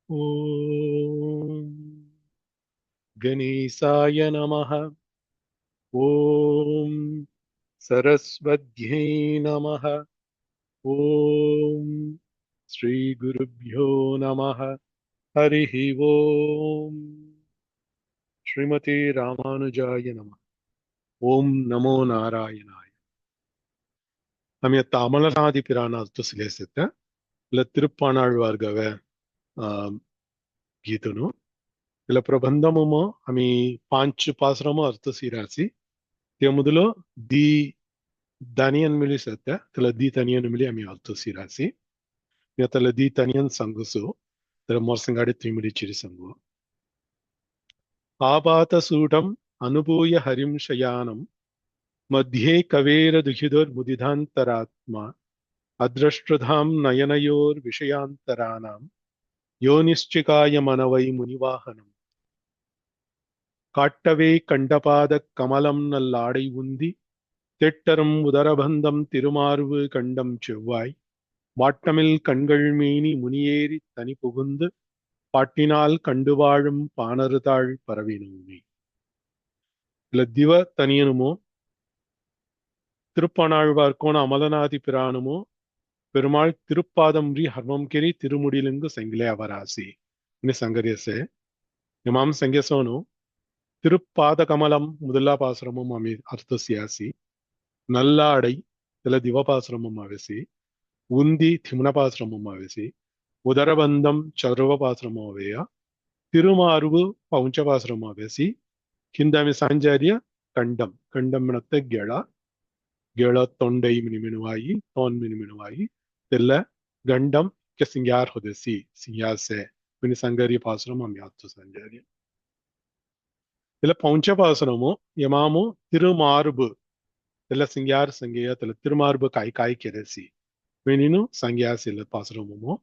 ஓம் கணேசாய நமः. ஓம் சரஸ்வத்யை நமः. ஓம் ஸ்ரீ குருப்யோ நமः. ஹரிஹி ஓம். ஸ்ரீமதி ராமானுஜாய நமः. ஓம் நமோ நாராயணாய. நம்ம அமலநாதி பிரான அர்த்தசிலேசத்தை இல்ல திருப்பாணாழ்வார்கவ ಗೀತನು ಇಲ್ಲ ಪ್ರಬಂಧಮೋ ಆಮಿ ಪಾಂಚ್ ಪಾಸರಮೋ ಅರ್ಥ ಸಿರಾಸಿ તે ಮೊದಲು ದಿ દાનિયન મિલી સત્ય તલે દી તનિયન મિલી આમી અર્ಥ સિરાಸಿ ને તલે દી તનિયન સંગસು તલે મોરસંગાಡಿ ತ್ರಿಮಿಡಿ ಚಿರಿ ಸಂಗು ಆಪಾತ ಸೂಟಂ ಅನುಭೂಯ ಹರಿಂ ಶಯಾನಂ ಮಧ್ಯೆ ಕವೇರ ದುಹಿದೋರ್ ಮುದಿಧಾಂತರಾತ್ಮ ಅದೃಷ್ಟಧಾಂ ನಯನಯೋರ್ ವಿಷಯಾಂತರಾನಾಂ ಯೋನಿಶ್ಚಿಕಾಯ ಮನವೈ ಮುನಿವಾಹನಂ காட்டவே கண்டபாத கமலம் நல்லாடை உந்தி தெட்டரும் உதரபந்தம் திருமார்பு கண்டம் செவ்வாய் வாட்டமில் கண்கள் மீனி முனியேறி தனி புகுந்து பாட்டினால் கண்டு வாழும் பாணறுதாள் பரவினோமே. இல்ல திவ தனியனுமோ திருப்பணாழ்வார்கோண அமலநாதி பிரானுமோ பெருமாள் திருப்பாதம்ரி ஹர்மம்கிரி திருமுடிலிங்கு செங்கிலே அவராசி சங்கரியசே இமாம் ಸಂಗಸೋನು திருப்பாத கமலம் முதலா பாசுரமும் அமி அர்த்தசியாசி நல்லாடை இதுல திவபாசுரமும் ஆவேசி உந்தி திமுனபாசுரமும் ஆவேசி உதரபந்தம் சர்வபாசுரமும் அவையா திருமார்பு பவுஞ்சபாசுரமும் ஆவேசி ಕಿಂದಾಮಿ ಸಾಂಜಾರ್ಯ ಕಂಡಂ ಕಂಡಂನತ್ತ ಗೆಳ ತೊಂಡೈ ಮಿನಿಮಿನುವಾಯಿ ತೋನ್ ಮಿನಿಮಿನುವಾಯಿ ತೆಲ್ಲ ಗಂಡಂ ಕೆ ಸಿಂಗ್ಯಾರ್ ಹೊದೆಸಿ ಸಿಂಗ್ಯಾಸೆ ಮಿನಿ ಸಂಗರಿ ಪಾಸುರಂ ಅಮ್ಯಾತ್ತು ಸಂಜಾರ್ಯ இல்ல பஞ்சபாசனமோ யமாமோ திருமார்பு இல்ல சிங்கார் சங்கையா இல்ல திருமார்பு காய் கெரசி மெனினு சங்கியாசி இல்ல பாசுரமோ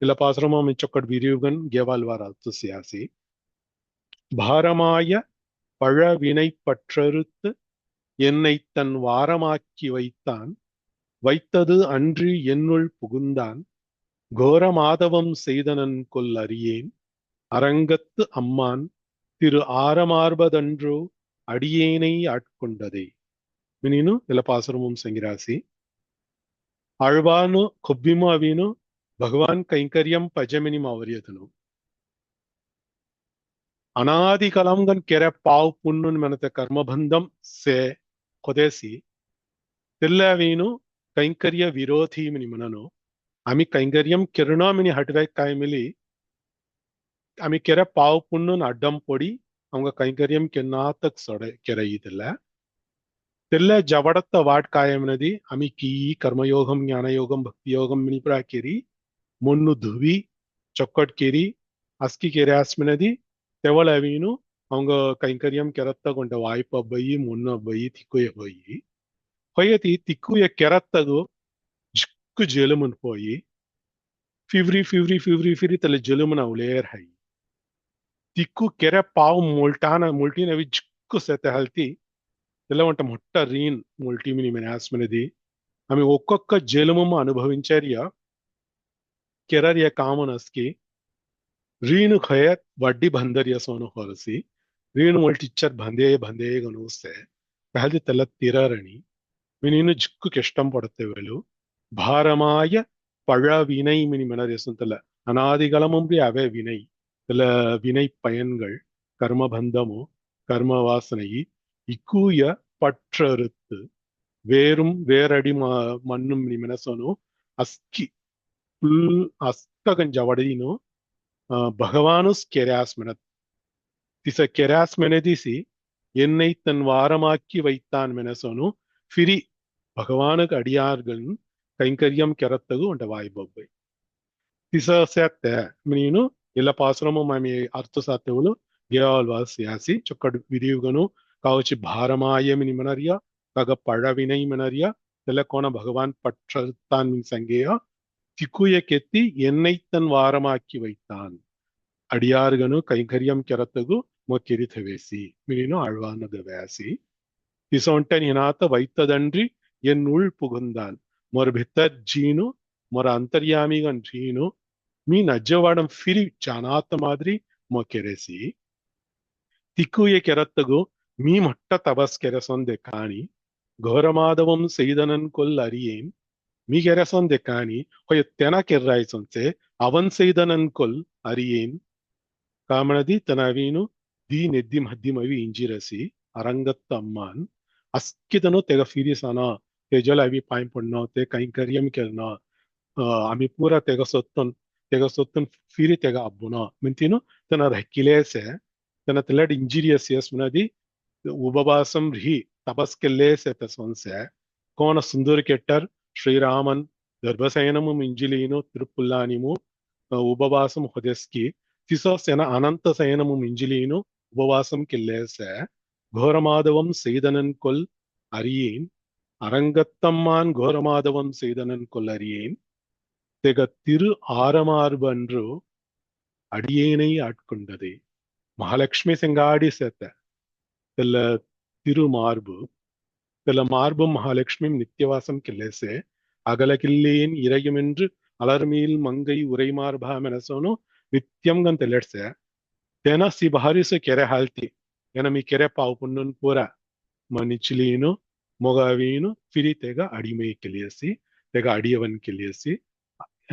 இல்ல பாசுரமோ மிச்சொக்கட் விரிவுகன் கேவால்வார் அத்துசியாசி பாரமாய பழவினை பற்றறுத்து என்னை தன் வாரமாக்கி வைத்தான் வைத்தது அன்றி என்னுள் புகுந்தான் கோர மாதவம் செய்தனன் கொல் அறியேன் அரங்கத்து அம்மான் திரு ஆரமார்பதன்றோ அடியேனை ஆட்கொண்டதே ಮಿನೀನು ಎಲ್ಲ ಪಾಸುರಮಂ ಸಂಗಿರಾಸಿ ಆಳ್ವಾನು ಕೊಬ್ಬಿಮು ಅವಿನು ಭಗವಾನ್ ಕೈಂಕರ್ಯಂ ಪಜಮಿನಿ ಮಾವರಿಯತನು ಅನಾದಿ ಕಲಂಗನ್ ಕೆರೆ ಪಾವ್ ಪುಣ್ಣನ್ ಮೆನತೆ ಕರ್ಮಬಂಧಂ ಸೆ ಕೊದೇಸಿ ತಿಲ್ಲವೀನು ಕೈಂಕರ್ಯ ವಿರೋಧಿ ಮಿನಿ ಮನನು ಆಮಿ ಕೈಂಕರ್ಯಂ ಕಿರಣಾ ಮಿನಿ ಹಟ್ವೆ ಕಾಯಿ ಮಿಲಿ ಆಮಿ ಕೆರೆ ಪಾವ್ ಪುಣ್ಣನ್ ಅಡ್ಡಂ ಪೊಡಿ அவங்க கைங்கரியம் கென்னாத்தக் சொட ಕೆರೆಯಿದಿಲ್ಲ తెల్ల జవడత్త వాట్కాయమనది అమికి కర్మయోగం జ్ఞానయోగం భక్తియోగం మినిప్రాకేరి మొన్ను ధువి చొక్కట్కేరి అస్కి కెరాస్మినది తెవళవీను அவங்க கைங்கரியம் ಕೆರತ್ತ ಕೊಂಡ ವಾಯ್ಪ ಹಬ್ಬಯಿ ಮೊನ್ನು ಹಬ್ಬಯಿ ತಿಕ್ಕುಯ ಹೋಯಿ ಹೊಯ್ಯತಿ ತಿಕ್ಕುಯ ಕೆರತ್ತದು ಜಿಕ್ಕು ಜಲಮನ್ ಹೋಯಿ ಫಿವ್ರಿ ಫಿವ್ರಿ ಫಿವ್ರಿ ಫಿರಿ ತಲೆ ಜಲಮನ ಅವಲೇರ್ ಹೈ ತಿಕ್ಕು ಕೆರೆ ಪಾವು ಮುಲ್ಟಿನವಿ ಜಿಕ್ಕು ಸೆತೆ ಹಲ್ತಿ ಎಲ್ಲ వంట మొట్ట రీన్ ముల్టీమిని మెనాస్మనది ఆమె ఒక్కొక్క జలమము అనుభవించారియా కెరర్య కామనస్కి రీను ఖయత్ వడ్డీ బందర్య సోను ಹೊರಸಿ రీను ముల్టిచ్చర్ ಬಂದೇ ಗನುಸ್ತೆ ಪಹಲ್ದಿ ತೆಲ್ಲ ತಿರರಣಿ ಮಿನಿನು ಜಿಕ್ಕು ಕೆಷ್ಟಂ ಪಡುತ್ತೇವೆಲು ಭಾರಮಾಯ ಪழ வினை மினி மெனரேசுந்தல அநாதிகளமும்பி அவே வினை சில வினை பயன்கள் கர்மபந்தமோ கர்ம வாசனை இக்கூய பற்றறுத்து வேரும் வேரடி மண்ணும் மெனசோನು ಅಸ್ಕಿ ಫುಲ್ ಅಸ್ತಗನ್ ಜವಡಿನು ಭಗವಾನುಸ್ ಕೆರಾಸ್ಮೆನತ್ திச கெராஸ்மெனதிசி என்னை தன் வாரமாக்கி வைத்தான் மெனசோನು ஃபிரி பகவானுக்கு அடியார்கள் கைங்கரியம் ಕೆರತ್ತಗು ಉಂಟ ವಾಯ್ಬೊಬ್ಬೈ திச சேத்த மீனு ಎಲ್ಲ ಪಾಸುರಮು ಮಾಮಿ ಅರ್ಥ ಸಾತ್ಯವುಲು ಗೇವಾಲ್ವಾಸ್ ಯಾಸಿ ಚೊಕ್ಕಡ್ ವಿರಿಯುಗನು காவச்சி பாரமாயமினி மனரியா கக பழவினை மனரியா தெலக்கோண பகவான் பற்றத்தான் மின் சங்கேயா திக்குய கெத்தி என்னை தன் வாரமாக்கி வைத்தான் அடியார்கனு கைங்கரியம் ಕೆರತ್ತಗು ಮೊಕ್ಕಿರಿಥವೇಸಿ ಮಿನಿನು ಆಳ್ವಾನದ ವ್ಯಾಸಿ திசொண்டன் இனாத்த வைத்ததன்றி என் உள் புகுந்தான் மொர் பித்தர் ஜீனு மொர் அந்தர்யாமிகன் ஜீனு మీ నజ్జవాడం ఫిరి చానాత మాదిరి మొకెరెసి திக்குய கெரத்தகு மீ மட்ட தபஸ் கெரசொந்தே காணி ಘೋರಮಾದವಂ செய்தனன் கொல் அறியேன் மீ கெரசொந்தே காணி ಹೊಯ ತೆನ ಕೆರ್ರಾಯ್ಸೊಂತೆ ಅವನ್ செய்தனன் கொல் அறியேன் ಕಾಮಣದಿ ತನವೀನು ದಿ ನೆದ್ದಿ ಮದ್ದಿಮವಿ ಇಂಜಿರಸಿ ಅರಂಗತ್ತ ಅಮ್ಮಾನ್ ಅಸ್ಕಿದನು ತೆಗ ಫಿರಿಸನ ತೆಜಲ ಅವಿ ಪಾಯಂ ಪೊಣ್ಣೋ te ಕೈಂಕರ್ಯಂ ಕೆಲ್ನ ami pura tega sotton firi tega abbuna mentino tana rahkilese tana telad injurious yes munadi ubabasam rhi tapas kellese tasonse kona sundur kettar Sri Raman గర్భశయనము మింజిలీను తిరుపుల్లానిము ఉపవాసం హొదెస్కి తిసో సెన అనంత శయనము మింజిలీను ఉపవాసం కెల్లేసే ఘోరమాధవం செய்தனன் கொல் அறியேன் அரங்கத்தம்மான் ಘೋರಮಾಧವಂ செய்தனன் கொல் அறியேன் தெக திரு ஆரமார்பன்று அடியேனை ஆட்கொண்டதே மகாலட்சுமி செங்காடி சேர்த்த தெல்ல திருமார்பு தெல்ல மார்பும் மகாலட்சுமி நித்தியவாசம் கில்லேசே அகலகில்லேன் இறையுமென்று அலர்மீல் மங்கை உரைமார்பா மெனசோனு நித்தியம் கன் தெல்லட்சே தென சிபாரிசு கெರೆ ಹಾಲ್ತಿ ಎನ ಮಿ ಕೆರೆ ಪಾವು ಪುಣ್ಣನ್ ಪೂರ ಮನಿಚ್ಲೀನು ಮೊಗವೀನು ಫಿರಿ ತೆಗ ಅಡಿಮೈ ಕೆಲಿಯಸಿ ತೆಗ ಅಡಿಯವನ್ ಕೆಲಿಯಸಿ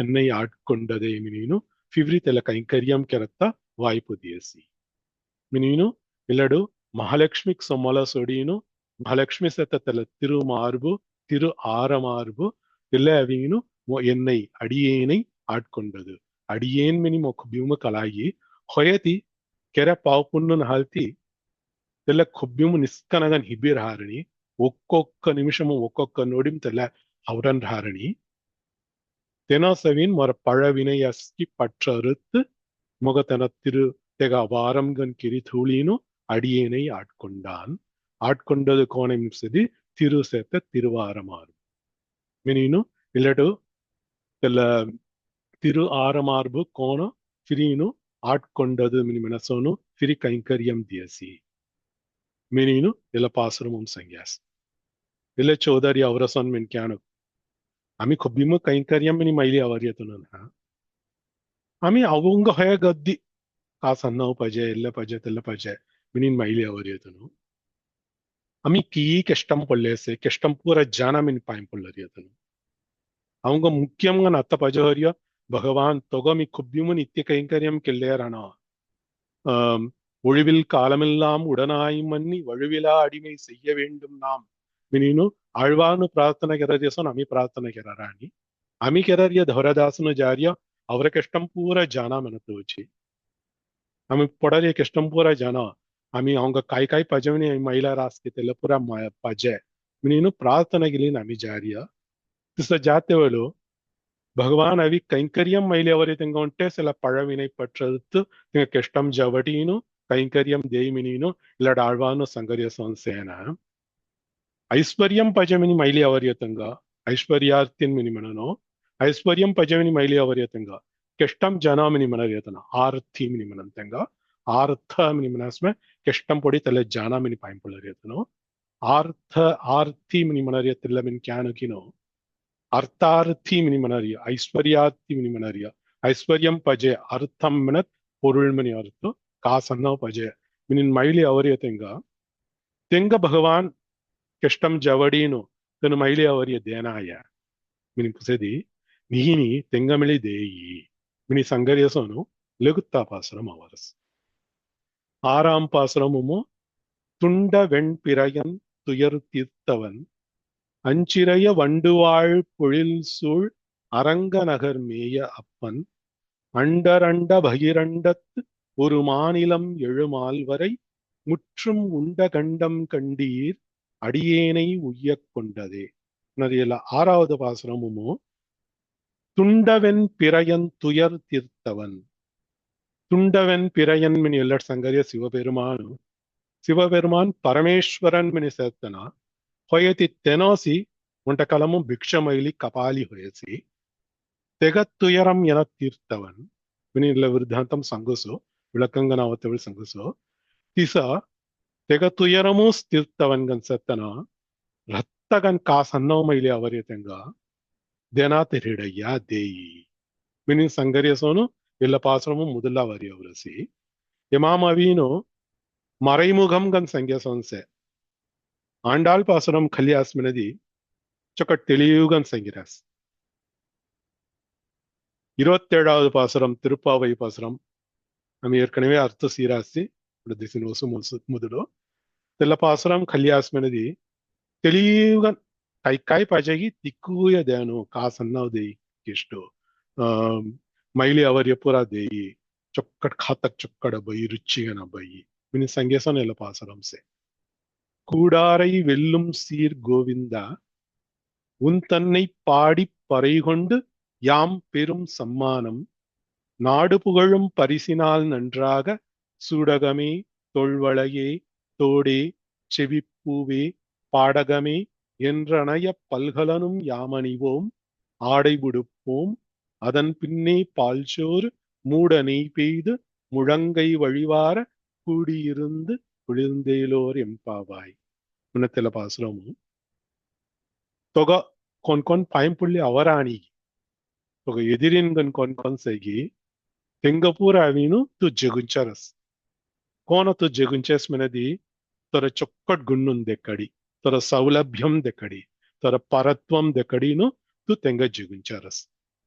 என்னை ஆட்கொண்டதே மினினு ಫಿವ್ರಿ ತೆಲ ಕೈಂಕರ್ಯಂ ಕೆರತ್ತ ವಾಯ್ಪು ದಿಯಸಿ மினினு இல்லடு மகாலட்சுமிக்கு சொம்மல சொடினு மகாலட்சுமி செத்த தெல திருமார்பு திரு ஆரமார்பு இல்ல அவீனு என்னை அடியேனை ஆட்கொண்டது அடியேன் மினி ಮೊಖಬ್ಯೂಮ ಕಲಾಯಿ ಹೊಯತಿ ಕೆರೆ ಪಾವು ಪುಣ್ಣನ ಹಾಲ್ತಿ తెల్ల ఖొబ్బ్యూము నిస్కనగన్ హిబిర్ ಹಾರಣಿ ఒక్కొక్క నిమిషము ఒక్కొక్క నోడిం తెల్ల అవరన్ ಹಾರಣಿ தெனாசவின் மொர பழவினையஸ்கி பற்றறுத்து முகத்தனத்திரு தெக வாரம்கன் கிரி தூளினு அடியேனை ஆட்கொண்டான் ஆட்கொண்டது கோணம் செதி திரு சேர்த்த திருவாரமாறு மினினு இல்லடு தெல்ல திரு ஆரமார்பு கோண ஃபிரீனு ஆட்கொண்டது மினி மெனசோனு ஃபிரி கைங்கரியம் தியசி மினினு இல்ல பாசுரமும் சங்கியாஸ் இல்ல சௌதரி அவரசன் மின்கியானு आम्ही खब्बीम कैंकर्यम मिनी मैली आवरयतुन ना आम्ही अवंग हय गद्दी का सन्नाव पाहिजे एल्ल पाहिजे तेल्ल पाहिजे मिनी मैली आवरयतुन आम्ही की कष्टम पडलेसे कष्टम पूरा जाना मिनी पायम पडलरियतुन अवंग मुख्यंगा नत्त पाहिजे हरिय भगवान तोगो मी खब्बीम नित्य कैंकर्यम केल्लेराना ஒழிவில் காலமெல்லாம் உடனாய் மன்னி வழுவிலா அடிமை செய்ய வேண்டும் நாம் மினினு ಆಳ್ವಾನು ಪ್ರಾರ್ಥನೆ ಕೆರರಿಯಸೋನ್ ಅಮಿ ಪ್ರಾರ್ಥನೆ ಕೆರರಾಣಿ ಅಮಿ ಕೆರರಿಯ ಧವರದಾಸನು ಜಾರ್ಯ ಅವರ ಕೆಷ್ಟಂ ಪೂರ ಜಾನ ಮೆನತುಚಿ ಅಮಿ ಪೊಡರಿಯ ಕೆಷ್ಟಂ ಪೂರ ಜಾನ ಅಮಿ ಅವಂಗ ಕಾಯಿ ಕಾಯಿ ಪಜವನಿ ಮೈಲಾ ರಾಸ್ಗೆ ತೆಲ್ಲ ಪೂರ ಪಜೆ ನೀನು ಪ್ರಾರ್ಥನೆಗಿಲಿ ಅಮಿ ಜಾರ್ಯ ತಿಸ ಜಾತೆವಳು ಭಗವಾನ್ ಅವಿ ಕೈಂಕರ್ಯಂ ಮೈಲಿ ಅವರಿ ತಿಂಗ ಉಂಟೆ ಸಲ ಪഴವಿನೈ ಪಟ್ಟದ್ದು ತಿಂಗ ಕೆಷ್ಟಂ ಜವಟೀನು ಕೈಂಕರ್ಯಂ ದೇಯಿಮಿನೀನು ಇಲ್ಲಡ ಆಳ್ವಾನು ಸಂಗರಿಯ ಸೋನ್ಸೇನ Aishwaryam ಪಜಮಿನಿ mile ಅವರ್ಯತಂಗ ಐಶ್ವರ್ಯಾರ್ಥಿನ್ mini ಮನನೋ Aishwaryam ಪಜಮಿನಿ mile ಅವರ್ಯತಂಗ ಕೆಷ್ಟಂ ಜನ ಮಿನಿ ಮನರ್ಯತನ ಆರ್ಥಿ ಮಿನಿ ಮನಂತಂಗ ಆರ್ಥ ಮಿನಿ ಮನಸ್ಮೆ ಕೆಷ್ಟಂ ಪೊಡಿ ತಲೆ ಜಾನ ಮಿನಿ ಪಾಯಿಂಪುಳರ್ಯತನೋ ಆರ್ಥ ಆರ್ಥಿ ಮಿನಿ ಮನರ್ಯತಿಲ್ಲ ಮಿನ್ ಕ್ಯಾನುಕಿನೋ அர்த்தார்த்தி மினிமனறிய ஐஸ்வர்யார்த்தி மினிமனறிய ஐஸ்வர்யம் பஜே அர்த்தம் மினத் பொருள் மினி அர்த்தம் காசன்னோ பஜே மினின் மைಲಿ ಅವರಿಯ ತೆಂಗ ಭಗವಾನ್ ಕೆಷ್ಟಂ ಜವಡೀನು ತನು ಮೈಲಿ ಅವರಿಯ ದೇನಾಯ మిని పుసేది నీని తెంగమిళి దేయి మిని సంగర్యసోను లెగుత్తా పాసురం అవరస్ ஆறாம் பாசுரமுமோ துண்ட வெண்பிறையன் துயர் தீர்த்தவன் அஞ்சிறைய வண்டுவாழ் பொழில் சூழ் அரங்க நகர் மேய அப்பன் அண்டரண்ட பகிரண்டத்து ஒரு மாநிலம் எழுமால் வரை முற்றும் உண்ட கண்டம் கண்டீர் அடியேனை உய்யக் கொண்டதே. ஆறாவது பாசுரமுமோ துண்டவென் பிறையன் துயர் தீர்த்தவன். துண்டவென் பிறையன் மினி எல்லா சங்கரிய சிவபெருமானு சிவபெருமான் பரமேஸ்வரன் மினி சேர்த்தனா ಹೊಯತಿ ತೆನೋಸಿ ಒಂಟ ಕಲಮು ಭಿಕ್ಷಮೈಲಿ ಕಪಾಲಿ ಹೊಯಸಿ ತೆಗತ್ತುಯರಂ ಎನ ತೀರ್ಥವನ್ ವಿನಿಲ್ಲ ವಿರುದ್ಧಾಂತಂ ಸಂಗುಸು ವಿಳಕಂಗನಾವತ್ತವಳು ಸಂಗುಸು ತಿಸ ತೆಗತ್ತುಯರಮೂ ತೀರ್ಥವನ್ ಗನ್ಸತ್ತನ ರತ್ತಗನ್ ಕಾಸನ್ನೋ ಮೈಲಿ ಅವರಿಯತೆಂಗ ದೇನಾ ತೆರಿಡಯ್ಯ ದೇಯಿ meaning Sangaryasono, Illa Pasramum Mudula Variovrasi. Yamamavino, Maraimugam Gan Sangyasonse. Andal Pasram Kalias Menadi, Chakatiliugan Sangiras. 27வது பாசுரம் திருப்பாவை பாசுரம் நம்ம ஏற்கனவே அர்த்த சீராசி திசினோசு முதுలో తెల్ల పాసురం కళ్యాస్మనది తెలియగా కైకాయ్ పజగి తిక్కుయ దేను కాసన్నావు దేయి కిష్టు ಮೈಲಿ ಅವರ್ಯ ಪೂರ ದೇಯಿ ಚೊಕ್ಕಡ್ ಖಾತಕ್ ಚೊಕ್ಕಡ ಬೈ ರುಚಿಗನ ಬೈ மினி சங்கேசம் இல்ல பாசுரம் சே கூடாரை வெல்லும் சீர் கோவிந்தா உன் தன்னை பாடி பறைகொண்டு யாம் பெரும் சம்மானம் நாடு புகழும் பரிசினால் நன்றாக சூடகமே தொல்வளையே தோடே செவிப்பூவே பாடகமே என்றனைய பல்கலனும் யாமணிவோம் ஆடை உடுப்போம் அதன் பின்னே பால்சோறு மூட நெய் பெய்து முழங்கை வழிவார கூடியிருந்து குளிர்ந்தேலோர் எம்பாவாய் உன்னத்தில பாசுரமும் தொக கொன் பயம்புள்ளி அவராணி தொக எதிரின்கன் கொன் செய்கி தெங்கப்பூர் அவினு து ஜெகுஞ்சரஸ் கோன து ஜெகுஞ்சஸ் மெனதி தொர ಚೊಕ್ಕಟ್ ಗುಣ್ಣುನ್ ದೆಕ್ಕಡಿ ತೊರ ಸೌಲಭ್ಯಂ ದೆಕ್ಕಡಿ ತೊರ ಪರತ್ವಂ ದೆಕ್ಕಡಿನು ತು ತೆಂಗ ಜಗುಂಚರಸ್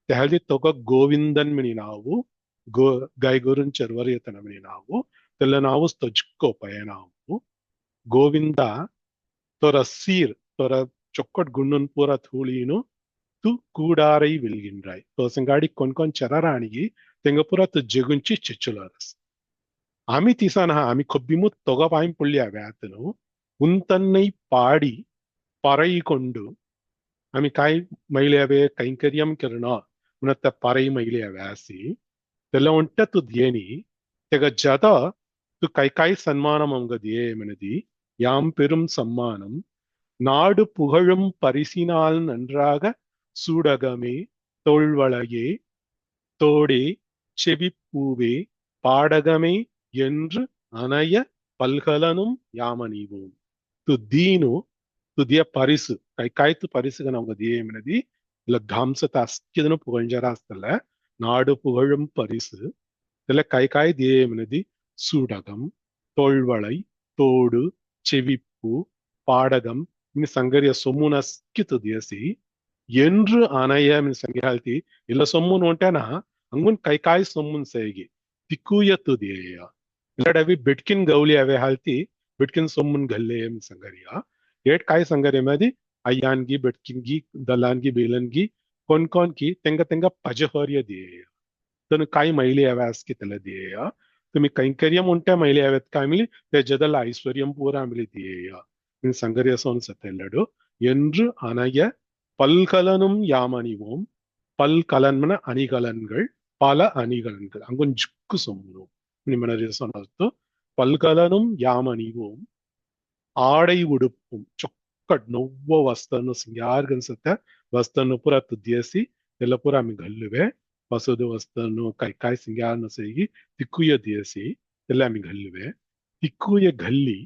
ತೆಹಲ್ದಿ ತೊಗ ಗೋವಿಂದನ್ ಮಿನಿ ನಾವು ಗೈಗುರುನ್ ಚರ್ವರಿಯತನ ಮಿನಿ ನಾವು ತೆಲ್ಲ ನಾವು ತೊಜ್ಕೋ ಪಯ ನಾವು ಗೋವಿಂದ ತೊರ ಸೀರ್ ತೊರ ಚೊಕ್ಕಟ್ ಗುಣ್ಣುನ್ ಪೂರ ಥೂಳಿನು ತು ಕೂಡಾರೈ ವಿಲ್ಗಿನ್ರಾಯ್ ತೋಸಂಗಾಡಿ ಕೊನ್ ಚರರಾಣಿಗಿ ತೆಂಗಪುರ ತು ಜಗುಂಚಿ ಚಿಚ್ಚುಲರಸ್ आम्ही तिसान हा आम्ही खब्बिमुत तोगा पायम पुल्ली व्यातनु उंतन्नै पाडी परै कोंडु आम्ही काय मैल्यावे कैंकर्यम किरण उनत्त परै मैल्या व्यासी तेल उंट तु देनी तेग जद तु काय सन्मानम अंग दिये मनदी याम पेरुम सम्मानम நாடு புகழும் பரிசினால் நன்றாக சூடகமே தோள்வளையே தோடே செவிப்பூவே பாடகமே என்று அணைய பல்கலனும் யாமணிவோம் துதீனு துதிய பரிசு கைத்து பரிசுக நமக்கு தியமினதி இல்ல தாம்சத்தை அஸ்கியதுன்னு புகழ்ஞ்சராஸ்தல நாடு புகழும் பரிசு இதுல கைகாய் தியமினதி சூடகம் தோள்வளை தோடு செவிப்பு பாடகம் இனி சங்கரிய சொம்முன அஸ்கித்து தியசி என்று அணைய சங்கியாழ்த்தி இல்ல சொம்முன்னு ఉంటేనా అంగున్ కైకాయ్ సొమ్మున్ సేగి తిక్కుయత్తు దియేయ ಇಲ್ಲಡವಿ ಬಿಟ್ಕಿನ್ ಗೌಲಿ ಅವೇ ಹಾಲ್ತಿ ಬಿಟ್ಕಿನ್ ಸೊಮ್ಮನ್ ಗಲ್ಲೆ ಸಂಗರಿಯ ಏಟ್ ಕಾಯಿ ಸಂಗರಿ ಮದಿ ಅಯ್ಯಾನ್ಗಿ ಬಿಟ್ಕಿನ್ಗಿ ದಲಾನ್ಗಿ ಬೇಲನ್ಗಿ ಕೊನ್ಕಿ ತೆಂಗ ಪಜಹೋರ್ಯ ದಿಯೇಯ ತನು ಕಾಯಿ ಮೈಲಿ ಅವಾಸ್ಕಿ ತಲ ದಿಯೇಯ ತುಮಿ ಕೈಂಕರ್ಯಂ ಉಂಟೆ ಮೈಲಿ ಅವತ್ ಕಾಮಿಲಿ ಜದಲ್ಲ ಐಶ್ವರ್ಯಂ ಪೂರ ಆಮಿಲಿ ದಿಯೇಯ ನಿನ್ ಸಂಗರಿಯ ಸೋನ್ ಸತ್ತೆಲ್ಲಡು என்று அணைய பல்கலனும் யாமணிவோம் பல்கலன்மன அணிகலன்கள் பல அணிகலன்கள் அங்கொன் ஜுக்கு சொம்முனோம் நிமனரிய சொன்னது பல்கலனும் யாமணிவோம் ஆடை உடுப்பும் ಚೊಕ್ಕಟ್ ನವ್ವ ವಸ್ತನ್ನು ಯಾರ್ಗನ್ಸುತ್ತೆ ವಸ್ತನ್ನು ಪೂರ ತುದಿಯಸಿ ಎಲ್ಲ ಪೂರ ಆಮಿ ಗಲ್ಲುವೆ ಬಸದು ವಸ್ತನ್ನು ಕಾಯಿ ಸಿಂಗಾರನ ಸೇಗಿ ತಿಕ್ಕುಯ ದಿಯಸಿ ಎಲ್ಲ ಆಮಿ ಗಲ್ಲುವೆ ತಿಕ್ಕುಯ ಗಲ್ಲಿ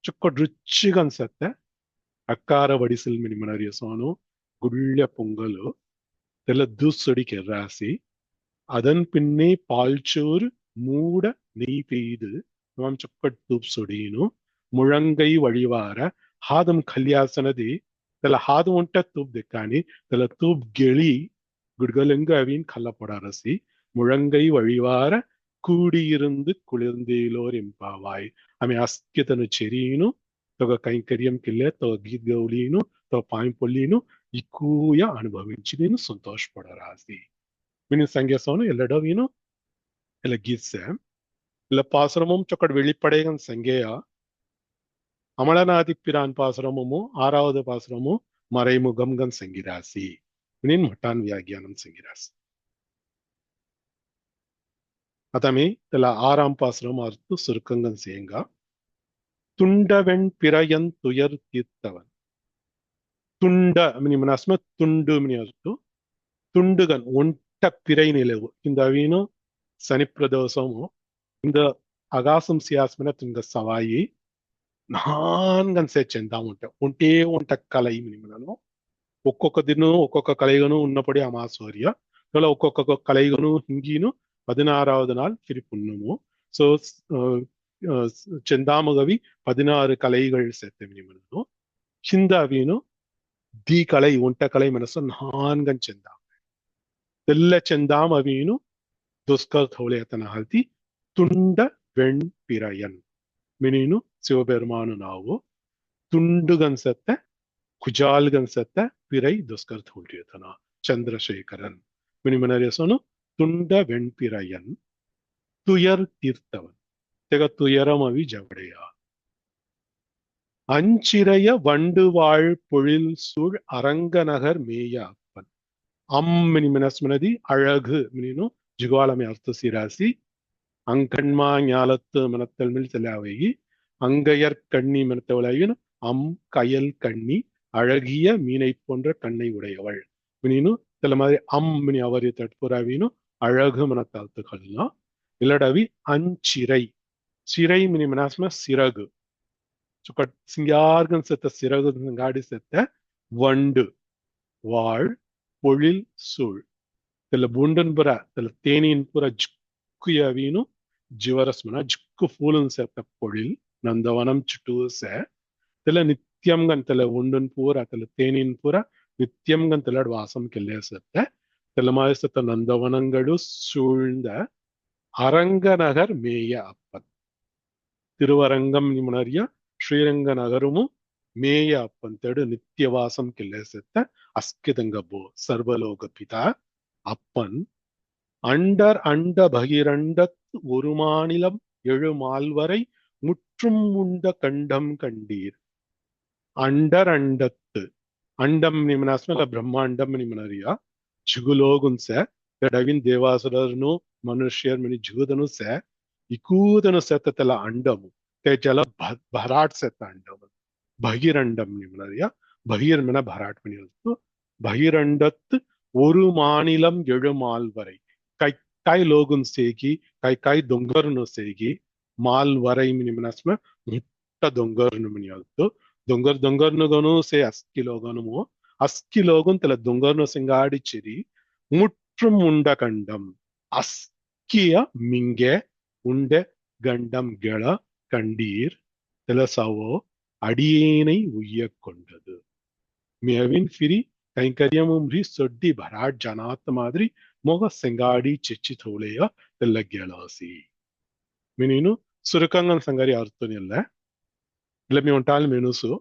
ಚೊಕ್ಕಟ್ ರುಚಿಗನ್ಸತ್ತೆ ಅಕ್ಕಾರ ವಡಿಸಲ್ ನಿಮನರಿಯ ಸೋನು ಗುಳ್ಳ ಪೊಂಗಲು ಎಲ್ಲ ದೂಸೊಡಿಕೆ ರಾಸಿ அதன் பின்னே பால்சோறு மூட நெய் பெய்து நாம் ಚೊಕ್ಕಟ್ ತೂಪ್ ಸೊಡೀನು ಮುಳಂಗೈ ವಳಿವಾರ ಹಾದಂ ಕಲ್ಯಾಸನದಿ ತಲ ಹಾದು ಉಂಟ ತೂಪ್ ದೆಕ್ಕಾನಿ ತಲ ತೂಪ್ ಗೆಳಿ ಗುಡ್ಗಲಂಗ ಅವಿನ್ ಕಲ್ಲ ಪೊಡಾರಸಿ ಮುಳಂಗೈ ವಳಿವಾರ ಕೂಡಿಯಿருந்து குளிர்ந்தேலோர் எம்பாவாய் ఆమె అస్కితను చెరీను తొగ కైంకర్యం కిల్లే తొగ గీత్ గౌలీను తొగ పాయం పొల్లీను ఇక్కుయ అనుభవించి నేను సంతోషపడరాసి மீனிங் சங்கேசோனு ಎಲ್ಲಡವಿನು ಎಲ್ಲ ಗೀತ್ಸೆ ಇಲ್ಲ பாசுரமும் ಚೊಕ್ಕಡ್ வெளிப்படைகன் சங்கேயா அமலநாதிப்பிரான் பாசுரமும் 6வது பாசுரமும் மறைமுகம்கன் சங்கிராசி மீனின் மட்டான் வியாகியானம் சங்கிராசி அதமே இதுல 6ஆம் பாசுரம் அர்த்து சுருக்கங்கன் சேங்கா துண்டவெண் பிறையன் துயர் தீர்த்தவன் துண்ட மினி மனஸ்ம துண்டு மினி அர்த்து துண்டுகன் பிறை நிலவு இந்த அவீனு சனி பிரதோஷமும் இந்த அகாசம் சியாஸ்மன துங்க சவாயி నాన్గన్సే చెందా ఉంటే ఉంట కలయి మినిమలను ఒక్కొక్క దినం ఒక్కొక్క కలయిగను ఉన్నప్పుడే అమాసూర్య ఇలా ఒక్కొక్క కలయికను హింగీను 16వ నాள் பிரிப்புண்ணுமோ ஸோ செந்தாமகவி 16 கலைகள் சேர்த்து மனதோ ಹಿಂದಾವೀನು ದಿ ಕಲೈ ಒಂಟ ಕಲೈ ಮನಸ್ಸು ನಾನ್ಗನ್ ಚೆಂದಾಮ ಎಲ್ಲ ಚೆಂದಾಮ ಅವೀನು ದುಷ್ಕರ್ ಥೋಳೆಯತನ ಹಲ್ತಿ ತುಂಡ வெண் பிறையன் மினினு சிவபெருமானு நாவோ துண்டுகன்சத்த குஜால்கன்சத்த பிறை துஷ்கர் தோன்றியதனா சந்திரசேகரன் மினிமனரேசனு துண்ட வெண்பிறையன் துயர் தீர்த்தவன் தெக துயரமவி ஜவடையா அஞ்சிறைய வண்டுவாழ் பொழில் சூழ் அரங்கநகர் மேய அப்பன் அம்மினி மினஸ்மனதி அழகு மினினு ஜுகாலமே அர்த்த சிராசி அங்கண்மா ஞாலத்து மனத்தல்மில் செல்லாவைகி அங்கையர் கண்ணி மனத்தவளாயின் அம் கயல் கண்ணி அழகிய மீனை போன்ற கண்ணை உடையவள் மினினு சில மாதிரி மினி அவரிய தட்புறாவினு அழகு மனத்தாழ்த்துக்கள்லாம் இல்லடவி அஞ்சிறை சிறை மினி மினாஸ்ம சிறகு சிங்கார்கன் செத்த சிறகு காடி செத்த வண்டு வாழ் பொழில் சூழ் தெல புண்டன் புற தெல தேனியின் புற ஜுக்குயவீனு ஜிவரஸ்மன ஜுக்கு ஃபூலன் செத்த பொழில் நந்தவனம் சுட்டூச தெல நித்தியம்கன் தெல உண்டன் பூர தெல தேனியின் புற நித்தியம்கன் தெலட் வாசம் கெல்லே செத்த தெலமாய செத்த நந்தவனங்களு சூழ்ந்த அரங்கநகர் மேய அப்பன் திருவரங்கம் நிமுனரியா ஸ்ரீரங்க நகரமும் மேய அப்பன் தெடு நித்தியவாசம் கிள்ளே செத்த அஸ்கிதங்கபோ சர்வலோக பிதா அப்பன் அண்டர் அண்ட பகிரண்டத் ஒரு மாநிலம் எழு மால்வரை முற்றும் உண்ட கண்டம் கண்டீர் அண்டர் அண்டத்து அண்டம் நிமனாஸ்மல பிரம்மாண்டம் நிமனரியா ஜுகுலோகுன்ச தெடவின் தேவாசுரನು ಮನುಷ್ಯರ್ ಮಿನಿ ಜುಗುದನು ಸೆ ಇಕೂದನು ಸೆತ್ತಲ ಅಂಡಮು तेजल भराट से तांडव बहिरंडम निमनरिया बहिर्मன भराट मणि बहिरंडत ஒரு மாநிலம் எழுமால்வரை கை கை லோகுன் சேகி கை கை ದೊಂಗರ್ನು ಸೇಗಿ ಮಾಲ್ವರೈ ನಿಮನಸ್ಮ ಮುಟ್ಟ ದೊಂಗರ್ನು ಮಣಿಯಲ್ತು ದೊಂಗರ್ನುಗನು ಸೇ ಅಸ್ಕಿ ಲೋಗುನ್ ತಲ ದೊಂಗರ್ನು ಸಿಂಗಾಡಿ ಚಿರಿ முற்றும் உண்ட கண்டம் அஸ்கிய மிங்கே உண்ட கண்டம் கெள கண்டீர் திலசவோ அடியேனை உய்ய கொண்டது மியவின் ஃபிரி கைங்கரியமும் சொட்டி பராட் ஜனாத் மாதிரி மொக செங்காடி சிச்சி தோளைய தெல்ல கேளாசி மினினு சுருக்கங்கன் சங்கரி அர்த்தம் இல்ல இல்ல మీ ఉంటాలి మెనుసు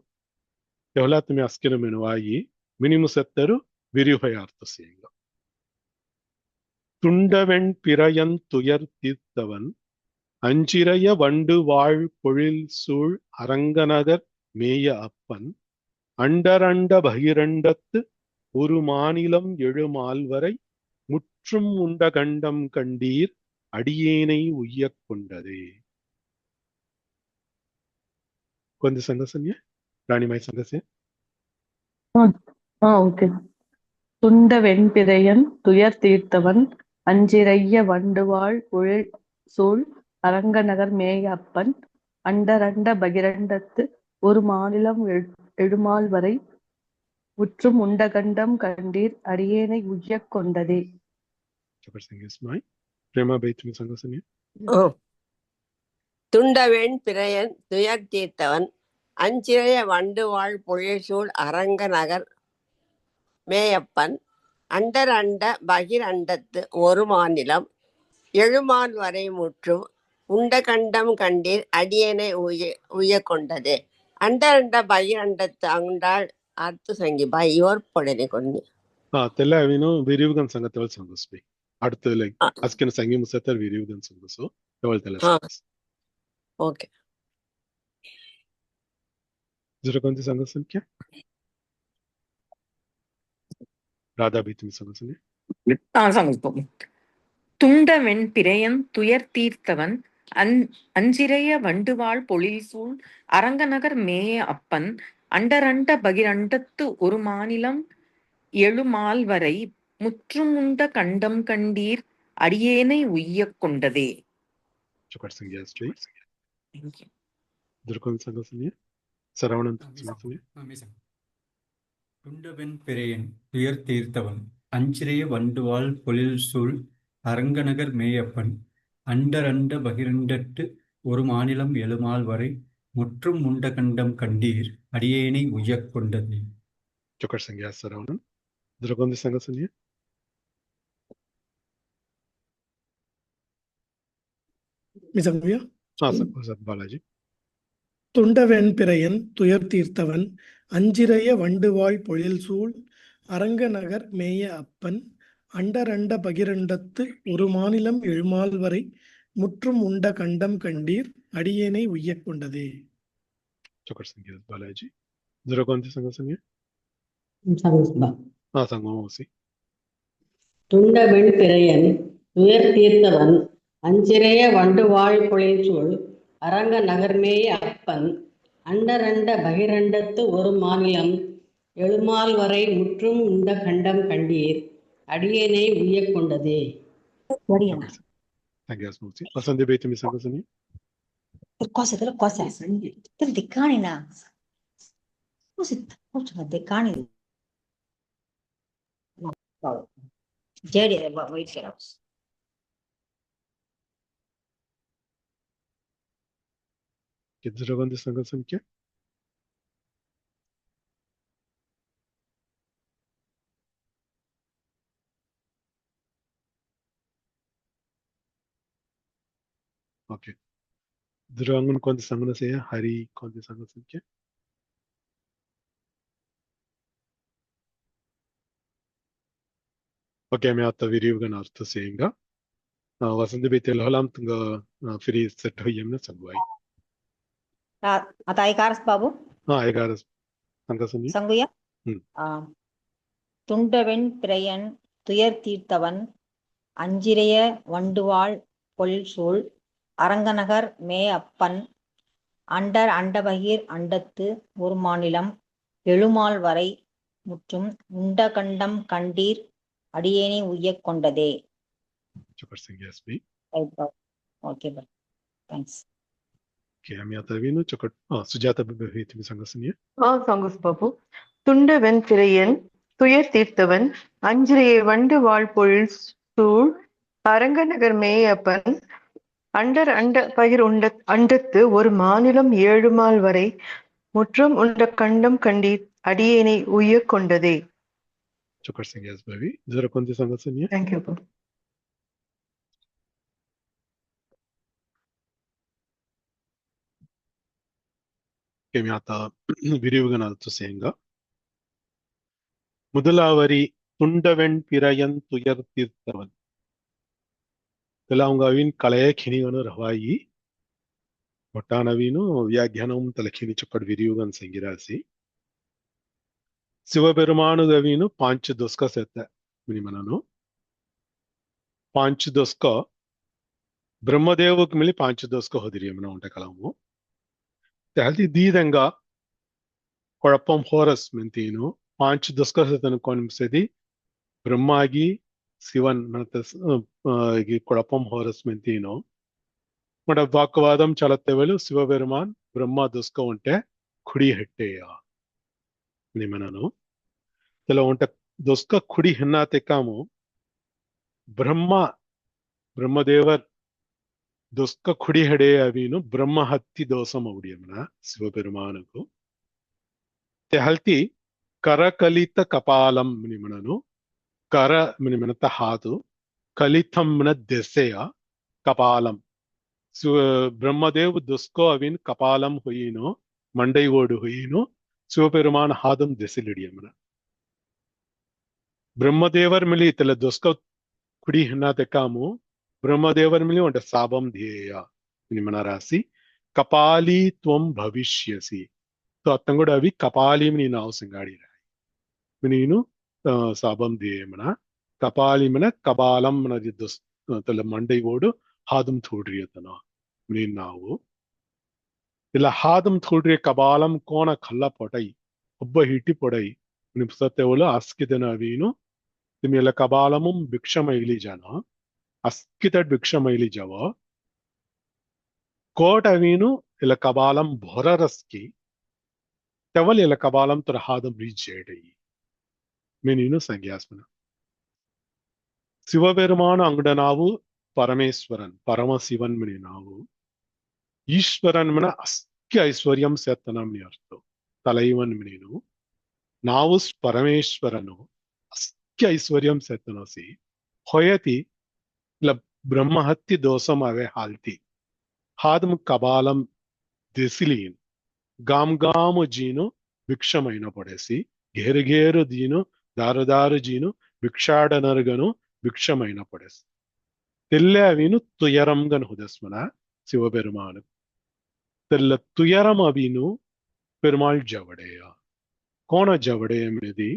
ఎవలాత్ మీ అస్కిన మెనువాయి మినిము సెత్తరు విరిహయ అర్థసేంగ துண்டவெண் பிறையன் துயர் தீர்த்தவன் அஞ்சிறைய வண்டு வாழ் பொழில் சூழ் அரங்கநகர் மேய அப்பன் அண்டரண்ட பகிரண்டத்து ஒரு மாநிலம் எழுமால்வரை முற்றும் உண்ட கண்டம் கண்டீர் அடியேனை உய்ய கொண்டதே கொஞ்ச சங்கசன்ய ராணிமாய் சங்கசே ஓகே. துண்ட வெண்பிறையன் துயர் தீர்த்தவன் அஞ்சிறைய வண்டுவாழ் பொழில் சூழ் அரங்கநகர் மேய அப்பன் அண்டரண்ட பகிரண்டத்து ஒரு மாநிலம் எழுமால் வரை முற்றும் உண்டகண்டம் கண்டீர் அடியேனை உய்யக் கொண்டதே. துண்டவெண் பிறையன் துயர் தீர்த்தவன் அஞ்சிறைய வண்டுவாழ் பொழில்சூழ் அரங்க நகர் மேயப்பன் அண்டர் அண்ட பகிர் அண்டத்து ஒரு மாநிலம் எழுமால் வரை முற்றும் உண்ட கண்டம் கண்டீர் அடியனை உய்ய கொண்டதே. அண்டர் அண்ட பகிர் அண்டத்து அண்டாள் அர்த்து ಸಂಗಿ ಬಾ ಇವರ್ ಪೊಡೆನೆ ಕೊನ್ನಿ ತೆಲ್ಲ ಅವಿನು ವಿರಿವುಗನ್ ಸಂಗತವಲ್ ಸಂಗಸ್ಬಿ அடுத்து லைக் அஸ்கின சங்கி முசத்தர் விரிவுகன் ಸಂಗಸು ತವಲ್ ತೆಲ್ಲ ಸಂಗಸ್ ಓಕೆ ಜರ ಕೊಂತಿ ಸಂಗಸನ್ ಕ್ಯಾ ராதா பீத்துமி ಸಂಗಸನೆ ಸಂಗಸ್ಬೋ துண்ட வெண்பிறையன் துயர் தீர்த்தவன் அஞ்சிறைய வண்டுவாழ் பொழில்சூழ் அரங்கநகர் மேய அப்பன் அண்டரண்ட பகிரண்டத்து ஒரு மாநிலம் எழுமால் வரை முற்றும் உண்ட கண்டம் கண்டீர் அடியேனை உய்ய கொண்டதே. துண்டவெண் பிறையன் துயர் தீர்த்தவன் அஞ்சிறைய வண்டுவாள் பொழில்சூழ் அரங்கநகர் மேயப்பன் அண்டரண்ட பகிரண்டத்து ஒரு மாநிலம் எழுமால் வரை முற்றும் முண்ட கண்டம் கண்டீர் அடியேனை உய்யக் கொண்டது. Чокаш Сангия Саравнан. Драгонди Санга Сангия. மிசங்கயா பாலாஜி. துண்டவெண் பிறையன் துயர் தீர்த்தவன் அஞ்சிறைய வண்டுவாள் பொழில்சூழ் அரங்கநகர் மேய அப்பன் அண்டரண்ட பகிரண்டத்து ஒரு மாநிலம் எழுமால் வரை முற்றும் உண்ட கண்டம் கண்டீர் அடியேனை உய்யக் கொண்டதே. Чокаш Сангия பாலாஜி. Драгонди Санга Сангия. சங்கமோசி. துண்டவெண் பிறையன் துயர் தீர்த்தவன் அஞ்சிறைய வண்டுவாள் பொழில்சூழ் அரங்க நகர்மேய அப்பன் அண்டரண்ட பகிரண்டத்து ஒரு மாநிலம் எழுமால் வரை முற்றும் உண்ட கண்டம் கண்டீர் அடியேனை உய்யக் கொண்டதே. வசந்தி பேத்தி Sanга Sangия. Cosa? Decani. Decani. Jerry, wait for us. Драгонди Санга Sangия. Okay. Dragon कौन सी संगना से है? हरी कौन सी संगना से क्या? Okay, मैं आता वीडियो का नार्थ सेंगा. वसंत बेतेल हलाम तुंगा फ्री सेट हुई हमने संगवाई. आता एकारस बाबू एगारस संगा सुनिए. संगुया துண்டவெண் பிறையன் துயர் தீர்த்தவன் அஞ்சிறைய வண்டுவாள் பொழில்சூழ் அரங்கநகர் மேய அப்பன் அண்டர் அண்டபகிர் அண்டத்து ஒரு மாநிலம் எழுமால் வரை முற்றும் உண்ட கண்டம் கண்டீர் அடியேனை உய்யக் கொண்டதே. ஓகே பா, தேங்க்ஸ். சுஜாதா பேத்தி संगा सुनिए. சங்கஸ் பாபு. துண்டவெண் பிறையன் துயர் தீர்த்தவன் அஞ்சிறைய வண்டு வாழ் பொழில் சூழ் அரங்கநகர் மேயப்பன் அண்டர் அண்ட பகிர் உண்ட அண்டத்து ஒரு மாநிலம் ஏழுமால் வரை முற்றும் உண்ட கண்டம் கண்டீர் அடியேனை உய்யக் கொண்டதே. चोकर सिंह यस बेबी. जरा कौन सी संगा सुनिए. Thank you. मैं आता वीडियो का नार्थ सेंगा. முதலாவரி துண்டவெண் பிறையன் துயர் தீர்த்தவன். తెలంగావిన్ కళయ ఖినిగను రవాయి ఒట్టానవీను వ్యాఖ్యానం తలఖిని చొక్కడు విరియుగన్ సంగిరాసి శివబెరుమానుగవీను పాంచ దొస్క సెత్త మినిమనను ಪಾಂಚ ದೊಸ್ಕ ಬ್ರಹ್ಮದೇವಕ್ಕೆ ಮಿಲಿ ಪಾಂಚ ದೊಸ್ಕ ಹೋದಿರಿ ಮನ ಉಂಟ ಕಲಾಮು ತಹಲ್ತಿ ದೀದಂಗ ಕೊಳಪಂ ಹೋರಸ್ ಮೆಂತೀನು ಪಾಂಚ ದೊಸ್ಕ ಸತನ ಕೊನಿಸದಿ ಬ್ರಹ್ಮಾಗಿ ಶಿವನ್ ಮನತ ಕೊಳಪಂ ಹೋರಸ್ ಮೆಂತೀನು ಮಡ ವಾಕ್ವಾದಂ ಚಲತ್ತೆವಲು ಶಿವಬೆರುಮಾನ್ ಬ್ರಹ್ಮ ದೊಸ್ಕ ಉಂಟೆ ಖುಡಿ ಹೆಟ್ಟೆಯ ನಿಮನನು ತಲ ಉಂಟ ದೊಸ್ಕ ಖುಡಿ ಹೆನ್ನಾತೆ ಕಾಮು ಬ್ರಹ್ಮದೇವರ್ ದೊಸ್ಕ ಖುಡಿ ಹೆಡೆ ಅವೀನು ಬ್ರಹ್ಮ ಹತ್ತಿ ದೋಸಂ ಅವಡಿಯಮನ ಶಿವಬೆರುಮಾನಕು ತೆಹಲ್ತಿ ಕರಕಲಿತ ಕಪಾಲಂ ನಿಮನನು ಕರ ನಿಮನತ ಹಾತು ಕಲಿತಂನ ದೆಸೆಯ ಕಪಾಲಂ ಬ್ರಹ್ಮದೇವ್ ದೊಸ್ಕೋ ಅವಿನ್ ಕಪಾಲಂ ಹುಯಿನು ಮಂಡೈ ಓಡು ಹುಯಿನು ಶಿವಬೆರುಮಾನ ಹಾದಂ ದೆಸೆಲಿಡಿಯಮನ ಬ್ರಹ್ಮದೇವರ್ ಮಿಲಿ ತಲ ದೊಸ್ಕ ಕುಡಿ ಹೆನ್ನಾತೆ ಕಾಮು ಬ್ರಹ್ಮದೇವರ್ ಮಿಲಿ ಒಂಟ ಸಾಬಂ ಧ್ಯೇಯ ನಿಮನ ರಾಸಿ ಕಪಾಲಿ ತ್ವಂ ಭವಿಷ್ಯಸಿ तो अतंगुड अभी कपाली में नाव सिंगाड़ी रहा मीनु साबम दिए मना कपाली मना कबालम मना जिद्दस तले मंडई वोडु हादम थोड़ी तना मीन नावो इला हादम थोड़ी कबालम कोना खल्ला पटाई ಒಬ್ಬ ಹಿಟಿ ಪೊಡೈ ನಿಪ್ಸತೆವಲ ಅಸ್ಕಿದನ ಅವೀನು ತಿಮಿಲ ಕಬಾಲಮಂ ಭಿಕ್ಷಮೈಲಿ ಜನ ಅಸ್ಕಿತ ಭಿಕ್ಷಮೈಲಿ ಜವ ಕೋಟ ಅವೀನು ಇಲ ಕಬಾಲಂ ಭೊರರಸ್ಕಿ तेवल इला कबालम तो हादम रीच जेडई मेनीनु संज्ञास्मना சிவபெருமான அங்கட நாவு பரமேஸ்வரன் பரமசிவன் மணி நாவு ஈஸ்வரன் மன அஸ்கி ஐஸ்வர்யம் சேத்தனம் அர்த்தம் தலைவன் மணினு ನಾವು ಪರಮೇಶ್ವರನು ಅಸ್ಕ್ಯ ಐಶ್ವರ್ಯಂ ಸೆತ್ತನೋಸಿ ಹೊಯತಿ ಇಲ್ಲ ಬ್ರಹ್ಮಹತ್ಯ ದೋಷಂ ಅವೇ ಹಾಲ್ತಿ ಹಾದಂ ಕಬಾಲಂ ದೆಸಿಲೀನ್ ಗಾಮ್ ಗಾಮ ಜೀನು ಭಿಕ್ಷమైన ಪಡೆಸಿ ಘೇರು ದೀನು ದಾರು ಜೀನು ಭಿಕ್ಷಾಡನರ್ಗನು ಭಿಕ್ಷమైన ಪಡೆಸಿ ತೆಲ್ಲಾವಿನು ತುಯರಂಗನ್ ಹುದಸ್ಮನ ಶಿವಪೆರುಮಾನು ತೆಲ್ಲ ತುಯರಂ ಅವಿನು ಪೆರುಮಾಳ್ ಜವಡೆಯ ಕೋಣ ಜವಡೆಯಮಿದಿ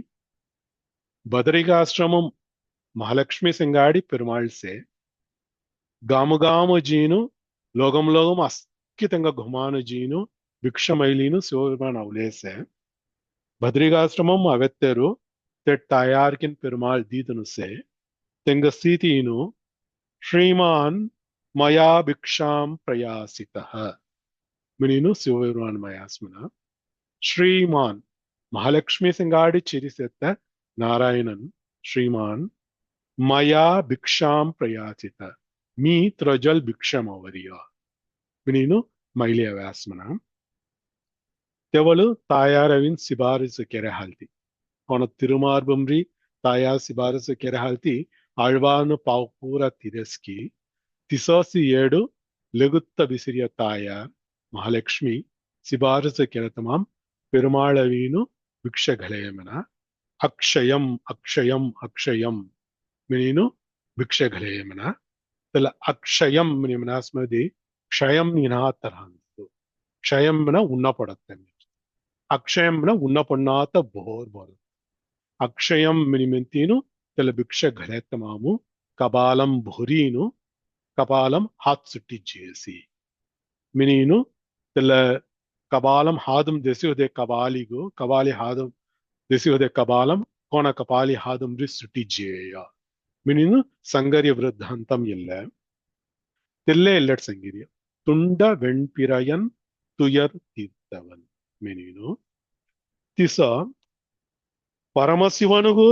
ಬದರಿಗಾಶ್ರಮಂ ಮಹಾಲಕ್ಷ್ಮಿ ಸಿಂಗಾಡಿ ಪೆರುಮಾಳ್ ಸೆ గాము జీను లోగం అస్కితంగా ఘుమాను జీను భిక్షమైలీను శివపెరుమాన్ అవలేసే బద్రిగాశ్రమం అవెత్తెరు తెట్టాయార్కిన్ పెరుమాళ్ దీతనుసే తెంగ స్థితిను శ్రీమాన్ మయా భిక్షాం ప్రయాసిత మినీను శివపెరుమాన్ మయాస్మన శ్రీమాన్ ಮಹಾಲಕ್ಷ್ಮಿ ಸಿಂಗಾಡಿ ಚಿರಿಸೆತ್ತ ನಾರಾಯಣನ್ ಶ್ರೀಮಾನ್ ಮಯಾ ಭಿಕ್ಷಾಂ ಪ್ರಯಾಚಿತ ಮೀ ತ್ರಜಲ್ ಭಿಕ್ಷಂ ಅವರಿಯ ನೀನು ಮೈಲಿಯ ವ್ಯಾಸ್ಮನ ತೆವಳು ತಾಯಾರವಿನ್ ಸಿಬಾರಿಸು ಕೆರೆ ಹಾಲ್ತಿ ಅವನ ತಿರುಮಾರ್ಬಂಬ್ರಿ ತಾಯಾರ್ ಸಿಬಾರಿಸು ಕೆರೆ ಹಾಲ್ತಿ ಆಳ್ವಾನು ಪಾವುಪೂರ ತಿರಸ್ಕಿ ತಿಸೋಸಿ ಏಡು ಲಗುತ್ತ ಬಿಸಿರಿಯ ತಾಯಾರ್ ಮಹಾಲಕ್ಷ್ಮಿ ಸಿಬಾರಿಸು ಕೆರೆ ತಮಾಂ ಪೆರುಮಾಳವೀನು ಭಿಕ್ಷೆಗಳೇಮನ ಅಕ್ಷಯಂ ಅಕ್ಷಯಂ ಅಕ್ಷಯಂ ಮಿನೀನು ಭಿಕ್ಷೆಗಳೇಮನ ತಲ ಅಕ್ಷಯಂ ಮಿನಿಮನಾಸ್ಮದಿ ಕ್ಷಯಂ ನಿನಾತರಂತು ಕ್ಷಯಂ ನ ಉನ್ನಪಡತ್ತೆ ಅಕ್ಷಯಂ ನ ಉನ್ನಪಣ್ಣಾತ ಬೋರ್ ಅಕ್ಷಯಂ ಮಿನಿಮೆಂತೀನು ತಲ ಭಿಕ್ಷೆಗಳೇತ್ತ ಮಾಮು ಕಪಾಲಂ ಭುರೀನು ಕಪಾಲಂ ಹಾತ್ ಸುಟ್ಟಿ ಜೇಸಿ ಮಿನೀನು ತಲ ಕಪಾಲಂ ಹಾದಂ ದೆಸಿಯೋದೆ ಕಪಾಲಿಗು ಕಪಾಲಿ ಹಾದಂ ದೆಸಿಯೋದೆ ಕಪಾಲಂ ಕೋಣ ಕಪಾಲಿ ಹಾದಂ ಸುಟ್ಟಿ ಜೇಯ ಮಿನಿನು ಸಂಗರ್ಯ ವೃದ್ಧಾಂತಂ ಇಲ್ಲ தெல்லே இல்லட் சங்கிரிய துண்ட வெண்பிரையன் துயர் தீர்த்தவன் ಮಿನೀನು ತಿಸ ಪರಮಶಿವನಿಗೂ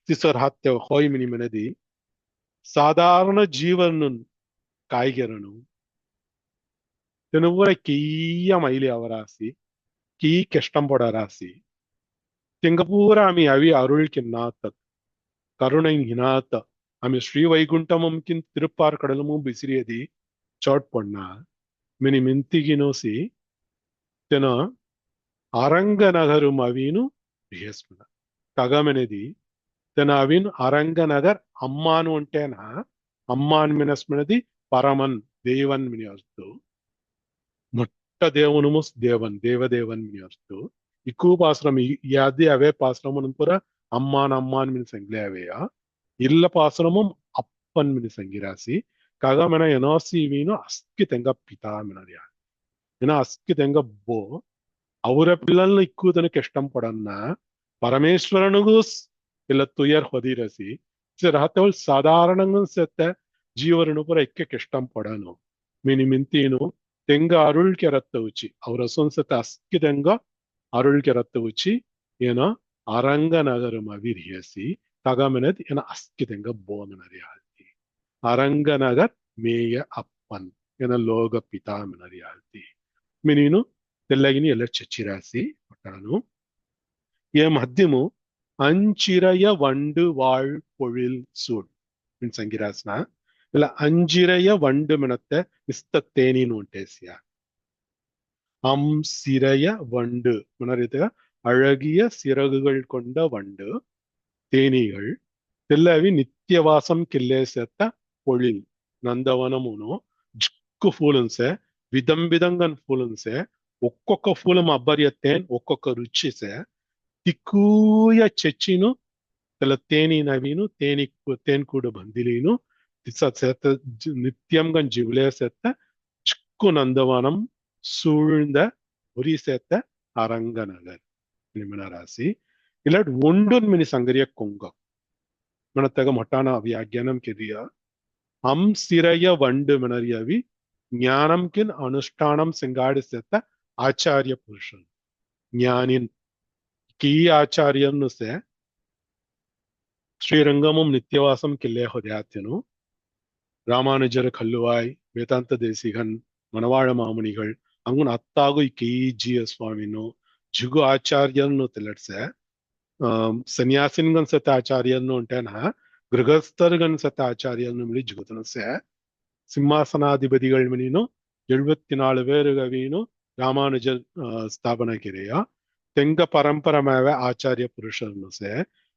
ತಿಸರ್ ಹತ್ಯ ಹೋಯ್ ಮಿನಿ ಮೆನದಿ ಸಾಧಾರಣ ಜೀವನ ಕಾಯ್ಗೆರನು தெனுவர கீய மயிலி அவராசி கீ கஷ்டம் போட ராசி தெங்கப்பூர ஆமி அவி அருள்கின்னாத்த கருணை ஹினாத்த ஆமி ஸ்ரீ வைகுண்டமம் திருப்பார் கடலமும் பிசிறியதி சோட் பொண்ணா மினி ಮಿಂತಿಗಿನೋಸಿ ತೆನ ಅರಂಗನಗರು ಅವಿನು ರಿಹಸ್ಮನ ಕಗಮೆನೆದಿ ತೆನ ಅವಿನ್ ಅರಂಗನಗರ್ ಅಮ್ಮಾನು ಅಂಟೇನ ಅಮ್ಮಾನ್ ಮಿನಸ್ಮನದಿ ಪರಮನ್ ದೇವನ್ ಮಿನಿ ಅರ್ತು మొట్ట దేవునుము దేవన్ దేవదేవన్ మిని అర్తు ఎక్కువ పాసరం యాది అవే పాసరమును పుర అమ్మాన్ అమ్మాన్ మిని సంగ్లేవేయ ఇల్ల పాసరముం అప్పన్ మిని సంగిరాసి కగమెన ఎనోసి వీను అస్కి తెంగ పితా మినరియా ఎన అస్కి తెంగ బో ಅವರ పిల్లల్ని ఎక్కువ తనకి ఇష్టం పడన్న పరమేశ్వరనుగు ಇಲ್ಲ ತುಯರ್ ಹೊದಿರಸಿ ರಾತವಲ್ ಸಾಧಾರಣಂಗ ಸತ್ತ ಜೀವರನು ಪುರ ಎಕ್ಕೆ ಇಷ್ಟಂ ಪಡನು ಮಿನಿ ಮಿಂತೀನು ತೆಂಗ ಅರುಳ್ಕೆ ರತ್ತ ಉಚ್ಚಿ ಅವರ ಸೊನ್ಸತ ಅಸ್ಕಿ ತೆಂಗ ಅರುಳ್ಕೆ ರತ್ತ ಉಚ್ಚಿ ಏನ ಅರಂಗನಗರಮ ವಿರಿಯಸಿ ತಗಮೆನದ್ ಏನ ಅಸ್ಕಿ ತೆಂಗ ಬೋಮನರಿ ಆಲ್ತಿ ಅರಂಗನಗರ್ ಮೇಯ ಅಪ್ಪನ್ ಏನ ಲೋಗ ಪಿತಾಮನರಿ ಆಲ್ತಿ ಮಿನೀನು తెల్లగిని ಎಲ್ಲ చచ్చిరాసి పట్టాను ఏ మధ్యము అంచిరయ వండు வாழ் பொழில் சூழ் மீன் సంగిరాసిన ఇలా అంజిరయ వండు మినత్తే విస్తత్తేనిను ఉంటేసియ சிரைய வண்டு மனரிதா அழகிய சிறகுகள் கொண்ட வண்டு தேனீகள் తెల్లవి నిత్యవాసం కిల్లేసేత పొళిల్ నందవనమును జిక్కు ఫూలన్సే విధంగా ఫూలన్సే ఒక్కొక్క ఫూలం అబ్బర్యత్తేన్ ఒక్కొక్క రుచిసే ತಿಕ್ಕೂಯ ಚೆಚ್ಚಿನು ತಲ ತೇನಿ ನವೀನು ತೇನ್ ಕೂಡ ಬಂದಿಲೀನು நித்தியம்கன் ஜிவ்லே செத்த சிக்கு நந்தவனம் சூழ்ந்த ஒரி செத்த அரங்கநகர் ராசி இல்லாட் ஒண்டுன் மினி சங்கரிய கொங்கம் மனத்தக மட்டான வியாக்கியானம் கெதியா சிரைய வண்டு மினரியவி ஞானம் கின் அனுஷ்டானம் செங்காடு செத்த ஆச்சாரிய புருஷன் ஞானின் கீ ஆச்சாரியன்னு சே ಶ್ರೀರಂಗಮಂ ನಿತ್ಯವಾಸಂ ಕಿಲ್ಲೆ ಹೊದ್ಯಾತ್ಯನು ರಾಮಾನುಜರ ಕಲ್ಲುವಾಯ್ ವೇದಾಂತ ದೇಸಿಗನ್ ಮಣವಾಳ ಮಾಮುನಿಗಳು ಹಂಗನ್ ಅತ್ತಾಗು ಈ KG ಸ್ವಾಮಿನು ಜಿಗು ಆಚಾರ್ಯನು ತಿಳಡ್ಸೆ ಸನ್ಯಾಸಿನ್ಗನ್ ಸತ ಆಚಾರ್ಯನು ಉಂಟೇನ ಗೃಹಸ್ಥರ್ಗನ್ ಸತ ಆಚಾರ್ಯನು ಮಿಳಿ ಜಿಗುತನಸೆ ಸಿಂಹಾಸನಾಧಿಪತಿಗಳು ಮಿನಿನು 74 പേരുകവീനു രാമാനുജ സ്ഥാപനക്കിരെയ ತೆಂಗ ಪರಂಪರಮಾವೆ ಆಚಾರ್ಯ ಪುರುಷರನ್ನು ಸೆ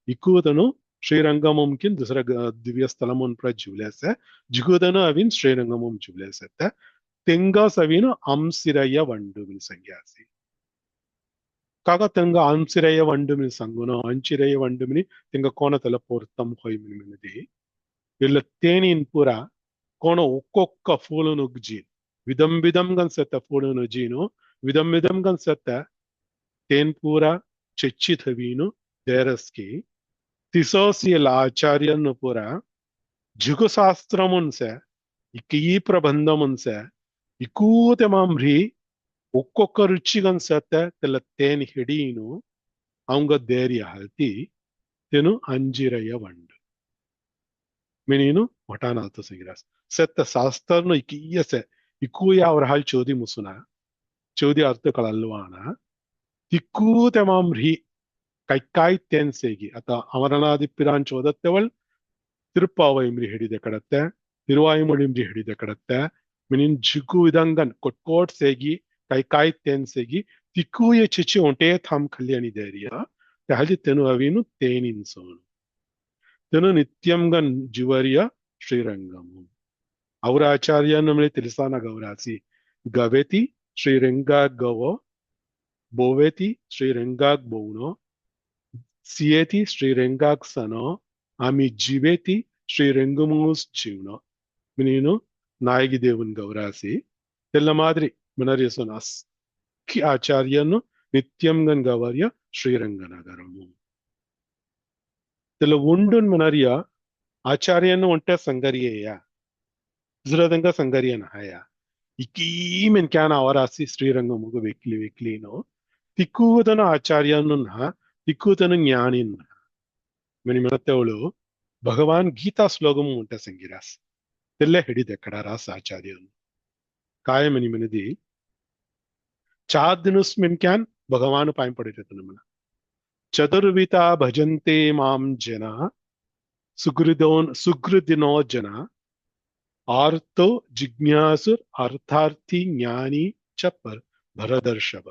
ಇಕ್ಕೂದನು ಶ್ರೀರಂಗಮಂಕಿನ್ ದುಸರ ದಿವ್ಯ ಸ್ಥಳಮನ್ ಪ್ರ ಜುವ್ಲೇಸೆ ಜಿಗುದನು ಅವಿನ್ ಶ್ರೀರಂಗಮಂ ಜುವ್ಲೇಸೆತ್ತೆ ತೆಂಗ ಸವಿನು ಅಂಸಿರಯ್ಯ ವಂಡು ಮಿನ್ ಸಂಗ್ಯಾಸಿ ಕಾಗ ತೆಂಗ ಅಂಸಿರಯ್ಯ ವಂಡು ಮಿನ್ ಸಂಗುನು ಅಂಚಿರಯ್ಯ ವಂಡು ಮಿನಿ ತೆಂಗ ಕೋಣ ತಲ ಪೋರ್ತಂ ಹೊಯ್ ಮಿನ್ ಮಿನಿದಿ ಇಲ್ಲ ತೇನಿನ್ ಪುರ ಕೋಣ ಒಕ್ಕೊಕ್ಕ ಫೂಲುನು ಜೀನ್ ವಿಧಂ ವಿಧಂ ಗನ್ಸತ್ತ ಫೂಲುನು ಜೀನು ವಿಧಂ ವಿಧಂ ಗನ್ಸತ್ತ ತೇನ್ ಪೂರ ಚೆಚ್ಚಿತ್ ಹವೀನು ದೇರಸ್ಕಿ ತಿಸೋಸಿಯಲ್ ಆಚಾರ್ಯನು ಪೂರ ಜಿಗುಶಾಸ್ತ್ರಮುನ್ಸೆ ಇಕ್ಕ ಈ ಪ್ರಬಂಧಮುನ್ಸೆ ಇಕ್ಕೂತೆ ಮಾಮ್ರಿ ಒಕ್ಕೊಕ್ಕ ರುಚಿಗನ್ಸತ್ತೆ ತೆಲ್ಲ ತೇನ್ ಹಿಡೀನು ಅವಂಗ ಧೈರ್ಯ ಹಲ್ತಿ ತೆನು ಅಂಜಿರಯ್ಯ ವಂಡು ಮಿನೀನು ಒಟಾನಾತು ಸಿಗಿರಾಸ್ ಸೆತ್ತ ಶಾಸ್ತ್ರನು ಇಕ್ಕೀಯಸೆ ಇಕ್ಕೂಯ ಅವ್ರ ಹಾಲ್ ಚೋದಿ ಮುಸುನ ಚೋದಿ ಅರ್ಥಗಳಲ್ವಾನ ತಿಕ್ಕೂತೆ ಮಾಮ್ರಿ ಕೈಕಾಯ್ತೆನ್ಸೇಗಿ ಅತ ಅಮರನಾದಿಪ್ಪಿರಾನ್ ಚೋದತ್ತೆವಳ್ ತಿರುಪ್ಪಾವೈಮ್ರಿ ಹಿಡಿದೆ ಕಡತ್ತೆ ತಿರುವಾಯುಮೊಳಿಮ್ರಿ ಹಿಡಿದೆ ಕಡತ್ತೆ ಮಿನಿನ್ ಜಿಗು ಇದಂಗನ್ ಕೊಟ್ಕೋಟ್ ಸೇಗಿ ಕೈಕಾಯ್ತೆನ್ಸೇಗಿ ತಿಕ್ಕೂಯ ಚಿಚಿ ಒಂಟೇ ಥಾಮ್ ಕಲ್ಯಾಣಿ ಧೈರ್ಯ ಹಲಿ ತೆನು ಅವಿನು ತೇನಿನ್ ಸೋನು ತೆನು ನಿತ್ಯಂಗನ್ ಜುವರಿಯ ಶ್ರೀರಂಗಮು ಅವರ ಆಚಾರ್ಯ ನಮ್ಮಳಿ ತಿಳಿಸಾನ ಗೌರಾಸಿ ಗವೆತಿ ಶ್ರೀರಂಗ ಗವೋ ಬೋವೆತಿ ಶ್ರೀರಂಗಾಗ್ ಬೋವ್ನೋ ಸಿಯೇತಿ ಶ್ರೀರಂಗಾಗ್ ಸನೋ ಆಮಿ ಜಿವೇತಿ ಶ್ರೀರಂಗಮೂಸ್ ಜೀವನೋ ನೀನು ನಾಯಗಿ ದೇವನ್ ಗೌರಾಸಿ ಎಲ್ಲ ಮಾದ್ರಿ ಮನರಿಸೋನ ಅಸ್ಕಿ ಆಚಾರ್ಯನು ನಿತ್ಯಂಗನ್ ಗವರ್ಯ ಶ್ರೀರಂಗನಗರಮು ತೆಲ್ಲ ಉಂಡುನ್ ಮನರಿಯ ಆಚಾರ್ಯನು ಒಂಟೆ ಸಂಗರಿಯೇಯ ಜುರದಂಗ ಸಂಗರಿಯನ ಹಯ ಇಕೀಮೆನ್ ಕ್ಯಾನ ಅವರಾಸಿ ಶ್ರೀರಂಗಮುಗು ವೆಕ್ಲಿನೋ ತಿಕ್ಕೂದನ ಆಚಾರ್ಯನ ತಿಕ್ಕೂದನ ಜ್ಞಾನಿನ ಮನಿ ಮನತ್ತೆವಳು ಭಗವಾನ್ ಗೀತಾ ಶ್ಲೋಕಮು ಉಂಟ ಸಂಗಿರಾಸ್ ತೆಲ್ಲ ಹಿಡಿದೆ ಕಡರಾಸ್ ಆಚಾರ್ಯನು ಕಾಯಮನಿ ಮನದಿ ಚಾದಿನುಸ್ಮಿನ್ ಕ್ಯಾನ್ ಭಗವಾನ್ ಪಾಯಂ ಪಡಿರತ ನಮನ ಚತುರ್ವಿತಾ ಭಜಂತೆ ಮಾಂ ಜನ ಸುಗೃದಿನೋ ಜನ ಆರ್ತೋ ಜಿಜ್ಞಾಸುರ್ ಅರ್ಥಾರ್ಥಿ ಜ್ಞಾನಿ ಚ ಭರದರ್ಶಭ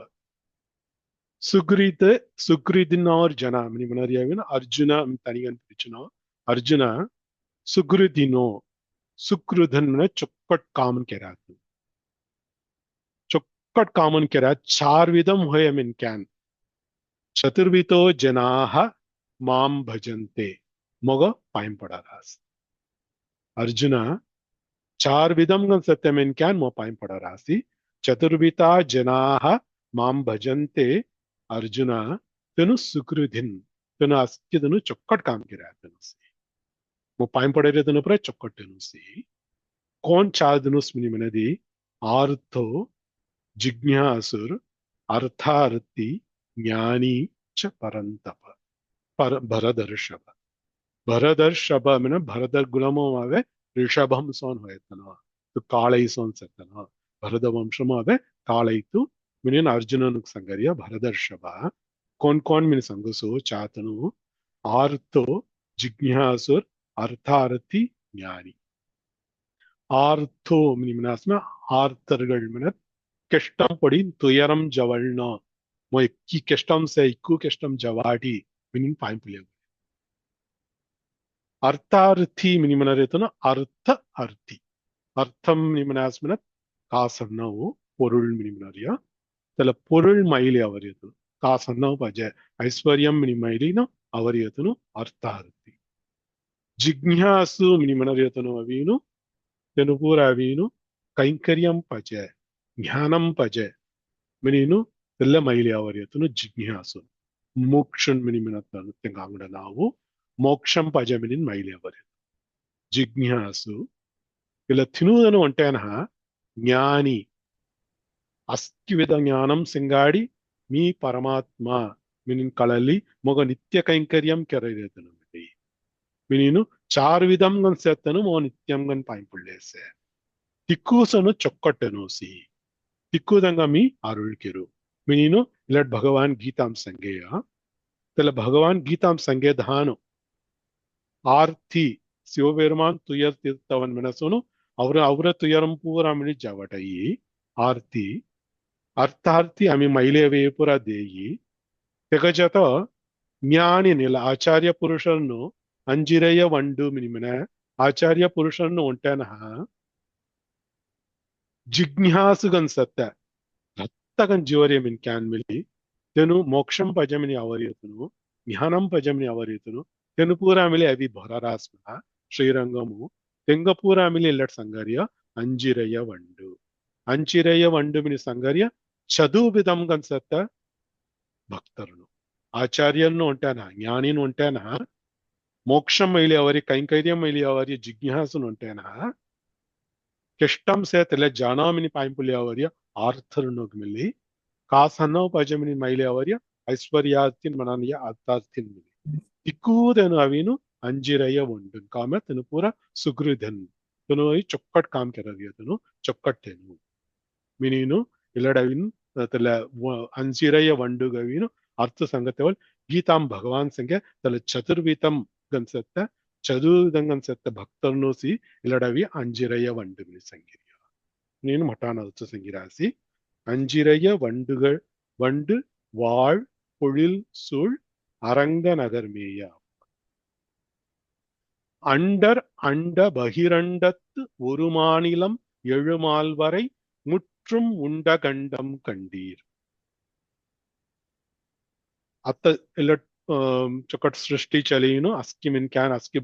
ಸುಗ್ರಿದಿನೋರ್ ಜನ ಮನರಿಯಾವಿನ ಅರ್ಜುನ ತನಿಗನ್ ಪಿರಿಚುನೋ ಅರ್ಜುನ ಸುಗ್ರಿದಿನೋ ಸುಗ್ರುಧನ್ ಚೊಕ್ಕಟ್ ಕಾಮನ್ ಕೆರಾತು चौकट कामन करा चार विधम होय मिन क्यान चतुर्वितो जनाह माम भजन्ते मग पायम पड़ा रास अर्जुन चार विधम गन सत्य मिन क्यान मो पायम पड़ा रासी चतुर्विता जनाह माम भजन्ते अर्जुन तेनु सुकृधिन तेनु अस्कि तेनु चौकट काम करा तेनु से मो पायम पड़े रे तेनु पर चौकट तेनु से कौन चार दिनुस मिनि मनदी आर्थो ಜಿಜ್ಞಾಸುರ್ ಅರ್ಥಾರ್ಥಿ ಜ್ಞಾನಿ ಚ ಪರಂತಪ ಭರದರ್ಷಭ ಭರದರ್ಷಭ ಮಿನ ಭರದರ್ ಗುಲಮವೆ ಋಷಭಂ ಸೋನ್ ಹೋಯ್ತನ ಕಾಳೈ ಸೋನ್ ಸತ್ತನ ಭರದ ವಂಶಮವೆ ಕಾಳೈತು ಮಿನಿನ ಅರ್ಜುನನಿಗೆ ಸಂಗರಿಯ ಭರದರ್ಷಭ ಕೋನ್ ಮಿನ ಸಂಗಸು ಚಾತನು ಆರ್ತೋ ಜಿಜ್ಞಾಸುರ್ ಅರ್ಥಾರ್ಥಿ ಜ್ಞಾನಿ ಆರ್ಥೋ ಮಿನಿಮನಾಸ್ನ ಆರ್ತರ್ಗಳ್ ಮಿನ ಕೆಷ್ಟಂ ಪಡಿ ತುಯರಂ ಜವಳ್ನ ಮೊ ಎಕ್ಕಿ ಕೆಷ್ಟಂ ಸೆ ಇಕ್ಕು ಕೆಷ್ಟಂ ಜವಾಡಿ ಮಿನಿನ್ ಪಾಯಂ ಪುಲಿಯ ಅರ್ಥಾರ್ಥಿ ಮಿನಿಮನರೇತನ ಅರ್ಥ ಅರ್ಥಿ ಅರ್ಥಂ ಮಿನಿಮನಾಸ್ಮನ ಕಾಸನ್ನವು ಪೊರುಳ್ ಮಿನಿಮನರಿಯ ತಲ ಪೊರುಳ್ ಮೈಲಿ ಅವರಿಯತು ಕಾಸನ್ನವು ಪಜ ಐಶ್ವರ್ಯಂ ಮಿನಿಮೈಲಿನ ಅವರಿಯತನು ಅರ್ಥಾರ್ಥಿ ಜಿಜ್ಞಾಸು ಮಿನಿಮನರೇತನು ಅವೀನು ತೆನುಪೂರ ಅವೀನು ಕೈಂಕರ್ಯಂ ಪಜ ಜ್ಞಾನಂ ಪಜೆ ಮಿನೀನು ಎಲ್ಲ ಮೈಲಿ ಅವರಿಯತನು ಜಿಜ್ಞಾಸು ಮೋಕ್ಷನ್ ಮಿನಿಮಿನತ್ತನು ತೆಂಗಾಂಗಡ ನಾವು ಮೋಕ್ಷಂ ಪಜೆ ಮಿನಿನ್ ಮೈಲಿ ಅವರಿಯತು ಜಿಜ್ಞಾಸು ಇಲ್ಲ ತಿನ್ನುವುದನ್ನು ಒಂಟೇನ ಜ್ಞಾನಿ ಅಸ್ಕಿವಿದ ಜ್ಞಾನಂ ಸಿಂಗಾಡಿ ಮೀ ಪರಮಾತ್ಮ ಮಿನಿನ್ ಕಳಲಿ ಮೊಗ ನಿತ್ಯ ಕೈಂಕರ್ಯಂ ಕೆರೆಯತನು mini Menino charvidam gan setanu mo nityam gan paimpullese. Tikkusanu chokkatenosi. Tikkudangami arulkiru. Menino let Bhagavan Geetam Sangeya. Tela Bhagavan Geetam Sange dhanu. Arthi Sivaperuman துயர் தீர்த்தவன் மனசுனு அவர துயரம் பூரா மினி ஜவடையி ஆர்த்தி ಅರ್ಥಾರ್ಥಿ ಅಮಿ ಮೈಲೇವೇ ಪುರ ದೇಯಿ ತೆಗಜತ ಜ್ಞಾನಿ ನಿಲ ಆಚಾರ್ಯ ಪುರುಷರನ್ನು ಅಂಜಿರೆಯ ವಂಡು ಮಿನಿಮಿನ ಆಚಾರ್ಯ ಪುರುಷರನ್ನು ಒಂಟೆನಹ ಜಿಜ್ಞಾಸುಗನ್ ಸತ್ತ ರತ್ತಗನ್ ಜೀವರ್ಯ ಮಿನ್ ಕ್ಯಾನ್ ಮಿಲಿ ತೆನು ಮೋಕ್ಷಂ ಪಜಮಿನಿ ಅವರಿಯತನು ಜ್ಞಾನಂ ಪಜಮಿನಿ ಅವರಿಯತನು ತೆನು ಪೂರ ಮಿಲಿ ಅವಿ ಭರರಾಸ್ಮ ಶ್ರೀರಂಗಮು ತೆಂಗ ಪೂರ ಮಿಲಿ ಇಲ್ಲಟ್ ಸಂಗರ್ಯ ಅಂಜಿರೆಯ ವಂಡು ಅಂಚಿರೆಯ ವಂಡು ಮಿನಿ ಸಂಗರ್ಯ చదువువిధం కన్సత్త భక్తరును ఆచార్యను ఉంటానా జ్ఞానిను ఉంటానా మోక్షం మైలి అవరి కైంకర్యం మైలి అవరి జిజ్ఞాసును ఉంటానా కిష్టం సే తెల జానామిని పాయింపులి అవరి ఆర్థరును మిలి కాసన్నో పజమిని మైలి అవరి ఐశ్వర్యార్థిన్ మననియ అర్థార్థిన్ మిలి ఇక్కూదను అవిను అంజిరయ్య ఉండు కామె తను పూర సుగృధన్ తను చొక్కట్ కామ్ కెరగియతను చొక్కట్టెను మినీను ಇಲ್ಲಡವಿನ್ ತಲೆ ಅಂಜಿರಯ್ಯ ವಂಡುಗವಿನು ಅರ್ಥ ಸಂಗತವಲ್ ಗೀತಾಂ ಭಗವಾನ್ ಸಂಖ್ಯೆ ತಲೆ ಚತುರ್ವೀತಂ ಗನ್ಸತ್ತ ಚದುರ್ದಂಗನ್ಸತ್ತ ಭಕ್ತರ್ನು ಸಿ ಇಲ್ಲಡವಿ ಅಂಜಿರಯ್ಯ ವಂಡುಗಿನ ಸಂಗಿರಿಯ ನೀನು ಮಠಾನ ಅರ್ಥ ಸಂಗಿರಾಸಿ ಅಂಜಿರಯ್ಯ ವಂಡುಗಳ್ ವಂಡು வாழ் பொழில் சூழ் அரங்க நகர்மேய அண்டர் அண்ட பகிரண்டத்து ஒரு மாநிலம் எழுமால் வரை முற்றும் உண்ட கண்டம் கண்டீர் ಅತ್ತ ಎಲ್ಲ ಚೊಕಟ್ ಸೃಷ್ಟಿ ಚಲೀನು ಅಸ್ಕಿ ಮಿನ್ಕ್ಯಾನ್ ಅಸ್ಕಿ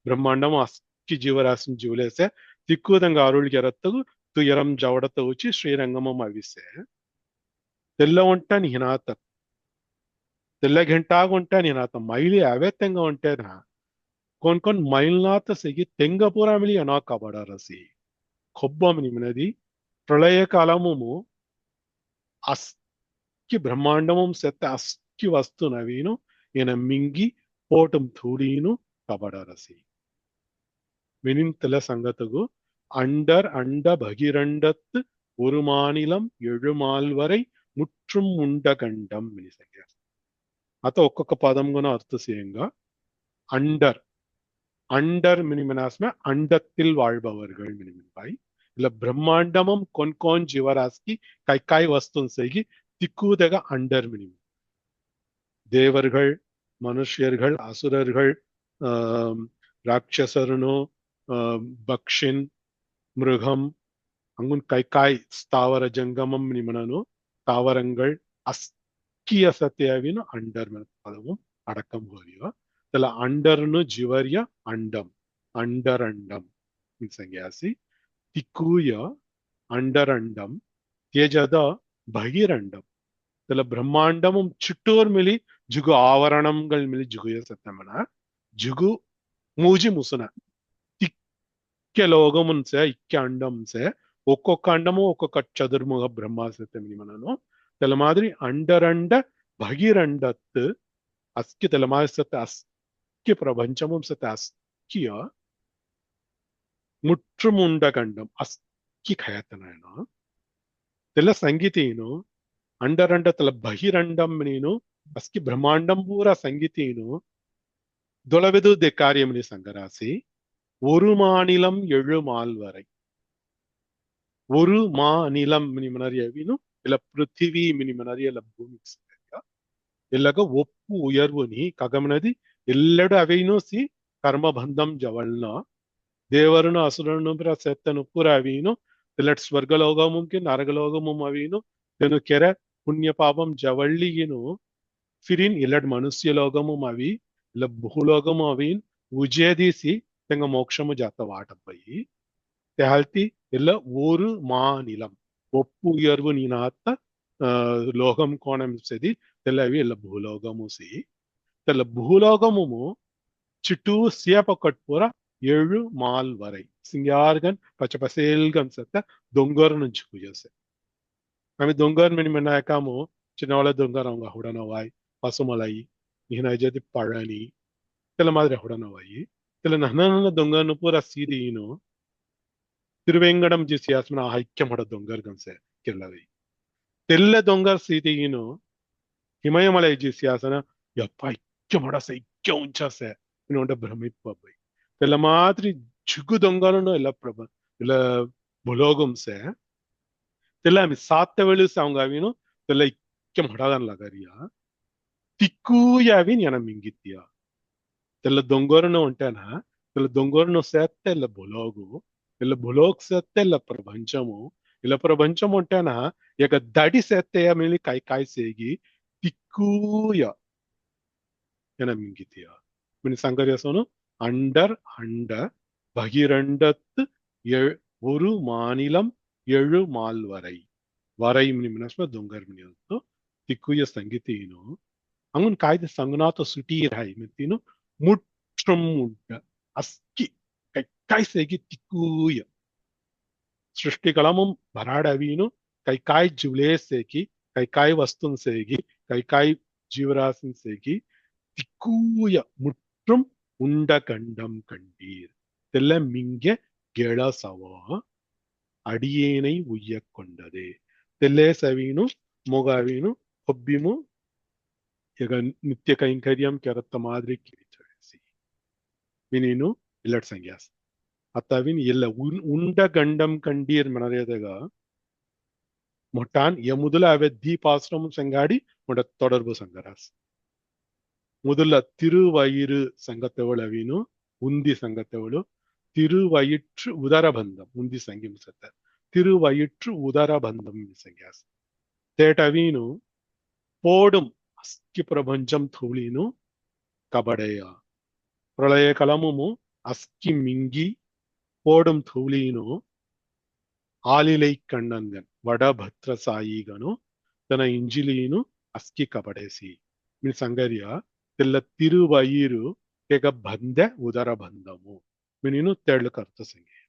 ಬ್ರಹ್ಮಾಂಡಮ ಅಸ್ಕಿ ಜೀವರಾಶಿ ಜೀವಲೇಸೆ ತಿಕ್ಕುದಂಗ ಅರುಳಿಗೆ ರತ್ತಗು ತುಯರಂ ಜವಡತ ಉಚಿ ಶ್ರೀರಂಗಮಂ ಅವಿಸೆ ತೆಲ್ಲ ಉಂಟ ನಿಹಿನಾತ ತೆಲ್ಲ ಘಂಟಾಗ ಉಂಟ ನಿಹಿನಾತ ಮೈಲಿ ಅವೇ ತೆಂಗ ಉಂಟೇನ ಕೊನ್ ಮೈಲ್ನಾತ ಸಿಗಿ ತೆಂಗ ಪೂರ ಮಿಲಿ ಅನಾ ಕಬಡ ರಸಿ ಕೊಬ್ಬಂ ನಿಮ್ನದಿ ಪ್ರಳಯ ಕಾಲಮು ಅಸ್ಕಿ ಬ್ರಹ್ಮಾಂಡಮಂ ಸೆತ್ತ ಅಸ್ಕಿ ವಸ್ತು ನವೀನು ಏನ ಮಿಂಗಿ ಪೋಟಂ ಥೂಡೀನು ಕಬಡ ರಸಿ ಮಿನಿಂತಲ ಸಂಗತಗು அண்டர் அண்ட பகிரண்டத்து ஒரு மாநிலம் எழுமால் வரை முற்றும் உண்ட கண்டம் மினிசங்க ಅತ ಒಕ್ಕೊಕ್ಕ ಪದಂಗುನ ಅರ್ಥ ಸೇಂಗ அண்டர் அண்டர் மினிமனாஸ்ம அண்டத்தில் வாழ்பவர்கள் மினிமின்பாய் இல்ல பிரம்மாண்டமும் கொன்கோன் ஜீவராசி கைக்காய் வஸ்துன் செய்கி திக்கூதக அண்டர் மினிமம் தேவர்கள் மனுஷியர்கள் அசுரர்கள் ராட்சசருனோ பக்ஷின் மிருகம் அங்குன் கைக்காய் ஸ்தாவர ஜங்கமம் நிமனனோ தாவரங்கள் அஸ்கிய சத்தியாவினு அண்டர் பதவும் அடக்கம் ಹೋರಿಯೋ ತಲ ಅಂಡರ್ನು ಜಿವರ್ಯ ಅಂಡಂ ಅಂಡರ್ ಅಂಡಂ ಸಂಗ್ಯಾಸಿ ತಿಕ್ಕೂಯ ಅಂಡರ್ ಅಂಡಂ ತ್ಯಜದ ಬಹಿರಂಡಂ ತಲ ಬ್ರಹ್ಮಾಂಡಮಂ ಚುಟ್ಟೂರ್ ಮಿಲಿ ಜುಗು ಆವರಣಂಗಳ ಮಿಲಿ ಜುಗುಯ ಸತ್ತಮನ ಜುಗು ಮೂಜಿ ಮುಸುನ ಇಕ್ಕ ಲೋಗಮುನ್ಸೆ ಇಕ್ಕ ಅಂಡಂಸೆ ಒಕ್ಕೊಕ್ಕ ಅಂಡಮು ಒಕ್ಕೊಕ್ಕ ಚದುರ್ಮುಖ ಬ್ರಹ್ಮಾಸತ್ತೆ ಮಿನಿಮನನು ತಲ ಮಾದರಿ ಅಂಡರಂಡ ಬಹಿರಂಡತ್ತು ಅಸ್ಕಿ ತಲ ಮಾಸತ್ತೆ ಅಸ್ಕಿ ಪ್ರಪಂಚಮಂ ಸತ್ತೆ ಅಸ್ಕಿಯ ಮುಟ್ರುಮುಂಡ ಕಂಡಂ ಅಸ್ಕಿ ಖಯತನೇನು ತೆಲ್ಲ ಸಂಗೀತೇನು ಅಂಡರಂಡ ತಲ ಬಹಿರಂಡಂ ನೀನು ಅಸ್ಕಿ ಬ್ರಹ್ಮಾಂಡಂ ಪೂರ ಸಂಗೀತೇನು ದೊಳವೆದು ದೆ ಕಾರ್ಯಮನಿ ಸಂಗರಾಸಿ ஒரு மாநிலம் எழுமால் வரை ஒரு மாநிலம் மினிமனரியவிನು ಇಲ್ಲ ಪೃಥಿವಿ ಮಿನಿಮನರಿಯ ಭೂಮಿ ಎಲ್ಲಗ ಒಪ್ಪು ಉಯರ್ವು ನೀ ಕಗಮನದಿ ಎಲ್ಲೆಡು ಅವೇನು ಸಿ ಕರ್ಮಬಂಧಂ ಜವಳ್ನ ದೇವರನು ಅಸುರನು ಸೆತ್ತನು ಪುರ ಅವೀನು ಎಲ್ಲಟ್ ಸ್ವರ್ಗಲೋಗಮುಂಕಿ ನರಗಲೋಗಮುಂ ಅವೀನು ತೆನು ಕೆರೆ ಪುಣ್ಯ ಪಾಪಂ ಜವಳ್ಳಿಗಿನು ಫಿರಿನ್ ಎಲ್ಲಡ್ ಮನುಷ್ಯ ಲೋಗಮುಂ ಅವಿ ಇಲ್ಲ ಭೂಲೋಗಮು ಅವೀನ್ ಉಜೇದಿಸಿ ತೆಂಗ ಮೋಕ್ಷಮು ಜಾತ ವಾಟಪ್ಪಯಿ ತೆಹಲ್ತಿ ಎಲ್ಲ ஒரு மாநிலம் ಒಪ್ಪು ಉಯರ್ವು ನೀನಾತ್ತ ಲೋಕಂ ಕೋಣಂ ಸೆದಿ ತೆಲ್ಲವಿ ಎಲ್ಲ ಭೂಲೋಗಮು ಸಿ ತೆಲ್ಲ ಭೂಲೋಗಮು ಚಿಟ್ಟು ಸಿಯಪಕಟ್ ಪೂರ 7 ಮಾಲ್ ವರೈ ಸಿಂಗಾರ್ಗನ್ ಪಚಪಸೇಲ್ಗನ್ ಸತ್ತ ದೊಂಗರ್ నుంచి ಕುಯಸೆ ಆಮಿ ದೊಂಗರ್ ಮಿನಿ ಮನಾಯಕಾಮು ಚಿನ್ನವಳ ದೊಂಗರ್ ಅಂಗ ಹುಡನವಾಯ್ ಪಸುಮಲೈ ನಿಹನ ಜದಿ ಪಳನಿ ತೆಲ್ಲ ಮಾದ್ರೆ ಹುಡನವಾಯಿ இதுல நன்ன தொங்கன்னு பூரா சீதையினும் திருவேங்கடம் ஜி சியாசன ஐக்கியமட தொங்கர் கம்சே கிள்ளவை தெல்ல தொங்கர் சீதையினும் ಹಿಮಯಮಲೈ ಜಿ ಸಿಯಾಸನ ಯಪ್ಪ ಇಕ್ಕ ಮಾಡಸ ಇಕ್ಕ ಉಂಚಾಸ ಇನ್ನೊಂಡ ಭ್ರಮಿಪ್ಪೈ ಎಲ್ಲ ಮಾತ್ರಿ ಜುಗು ದೊಂಗಲನು ಎಲ್ಲ ಪ್ರಭ ಇಲ್ಲ ಬುಲೋಗುಂಸೆ தெல்ல அமி சாத்த வெளிசு அவங்க அவினும் தெல்ல இக்க மடாதான் லகரியா திக்கூயாவின் என மிங்கித்தியா தெல்ல దొంగోరను ఉంటానా తెల్ల దొంగోరను సేత్తే ಇಲ್ಲ బులోగు ಇಲ್ಲ బులోగ్ సేత్తే ಇಲ್ಲ ప్రపంచము ಇಲ್ಲ ప్రపంచం ఉంటానా ఇక దడి సేత్తేయ మిలి కై కై సేగి திக்கூய என மிங்கித்தியா மினி சங்கரியாசனு அண்டர் அண்ட பகிரண்டத்து ஒரு மாநிலம் 7 மால் வரை வரை மினி மினஸ்ம தொங்கர் மினி வந்து திக்குய சங்கீதீனு அங்குன் காய்த சங்குநாத சுட்டீர் ஹை மித்தினு முற்றும் உண்ட அஸ்கி கைசேகி திக்குய ಸೃಷ್ಟಿಕಲಮಂ ಭರಾಡವೀನು ಕೈಕಾಯ್ ಜುಲೇಸೇಕಿ ಕೈಕಾಯ್ ವಸ್ತುನ್ ಸೇಗಿ ಕೈಕಾಯ್ ஜீவராசின் சேகி திக்கூய முற்றும் உண்ட கண்டம் கண்டீர் தெல்ல மிங்க கெளசவா அடியேனை உய்ய கொண்டதே தெல்லே சவீனு ಮೊಗವೀನು ಒಬ್ಬಿಮು ಈಗ ನಿತ್ಯ ಕೈಂಕರ್ಯಂ ಕೆರತ್ತ ಮಾದ್ರಿ ಕಿರಿಚಳಿಸಿ ವಿನೀನು ಇಲ್ಲಟ್ ಸಂಗ್ಯಾಸ அத்தாவின் இல்ல உண்ட கண்டம் கண்டீர் மனரேதக மொட்டான் முதல்ல அவ தீபாசிரமும் சங்காடி உட தொடர்பு சங்கராஸ் முதல்ல திருவயிறு சங்கத்தவள் அவினு உந்தி சங்கத்தவளு திருவயிற்று உதரபந்தம் உந்தி சங்கிம் சத்த திருவயிற்று உதரபந்தம் சங்காஸ் தேட்டவீனு போடும் அஸ்கி பிரபஞ்சம் தூளினு கபடையா பிரளய கலமுமு அஸ்கி மிங்கி போடும் தூளீನು ಆಲಿಲೈ ಕಣ್ಣಂಗನ್ ವಡಭದ್ರ ಸಾಯಿಗನು ತನ ಇಂಜಿಲೀನು ಅಸ್ಕಿ ಕಬಡೇಸಿ ಮೀನ್ ಸಂಗರ್ಯ ತೆಲ್ಲ ತಿರುವಯಿರು ಈಗ ಬಂದೆ ಉದರ ಬಂದಮು ಮೀನಿನು ತೆಳ್ಳು ಕರ್ತ ಸಂಗೆ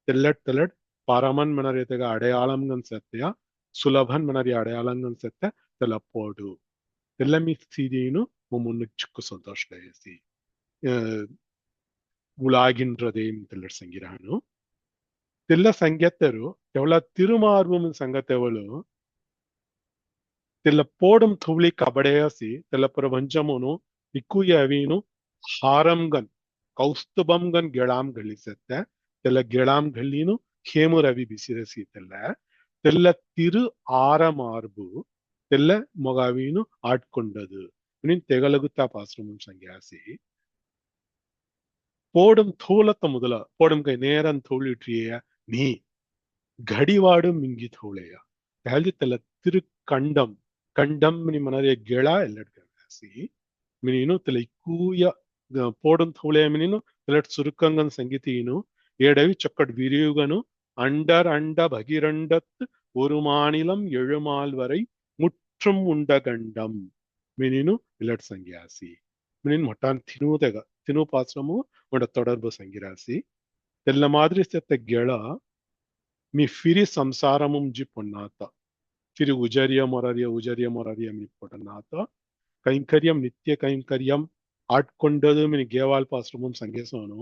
ತೆಲ್ಲಟ್ ತೆಲ್ಲಟ್ ಪಾರಮನ್ ಮನರೇತಗ ಅಡೆಯಾಳಂಗನ್ ಸತ್ಯ ಸುಲಭನ್ ಮನರಿ ಅಡೆಯಾಳಂಗನ್ ಸತ್ಯ ತೆಲ್ಲ ಪೋಡು ತೆಲ್ಲ ಮೀ ಸೀದೀನು ಮುನ್ನು ಚಿಕ್ಕು ಸಂತೋಷ ಲೇಸಿ உலாகின்றதேம் தெல்லர் சங்கிரானு தெல்ல சங்கத்தரு எவ்வளவு திருமார்வம் சங்கத்தெவளு தெல்ல போடும் துளி கபடையாசி தெல்ல பிரபஞ்சமுனு திக்குய அவீனு ಹಾರಂಗನ್ ಕೌಸ್ತುಭಂಗನ್ ಗೆಳಾಂ ಗಳಿಸತ್ತ ತೆಲ್ಲ ಗೆಳಾಂ ಗಳ್ಳೀನು ಖೇಮು ರವಿ ಬಿಸಿರಸಿ ತೆಲ್ಲ ತೆಲ್ಲ ತಿರು ಆರಮಾರ್ಬು ತೆಲ್ಲ ಮೊಗಾವೀನು ಆಡ್ಕೊಂಡದು ನೀನ್ ತೆಗಲಗುತ್ತಾ ಪಾಶ್ರಮಂ ಸಂಗ್ಯಾಸಿ போடும் தூளத்த முதல போடும் கை நேரம் தோழிற்றிய நீ கடிவாடும் மிங்கி தோழையா தெல்ல திரு கண்டம் கண்டம் மினி மனரிய கெளா எல்லாசி மினினு தெலை கூய போடும் தோழைய மினினு தெல்லட் சுருக்கங்கன் சங்கீதீனு ஏடவி சொக்கட் விரியுகனு அண்டர் அண்ட பகிரண்டத்து ஒரு மாநிலம் 7 மால் வரை முற்றும் உண்ட கண்டம் மினினு இல்லட் சங்கியாசி மினின் மொட்டான் தினூதக தினூபாசிரமு உட தொடர்பு சங்கிராசி தெல்ல மாதிரி செத்த கெள மீ ஃபிரி சம்சாரமும் ஜி பொன்னாத்த ஃபிரி உஜரிய மொரரிய மீ பொன்னாத்த கைங்கரியம் நித்திய கைங்கரியம் ஆட்கொண்டது மீ கேவால் பாசிரமும் சங்கேசோனு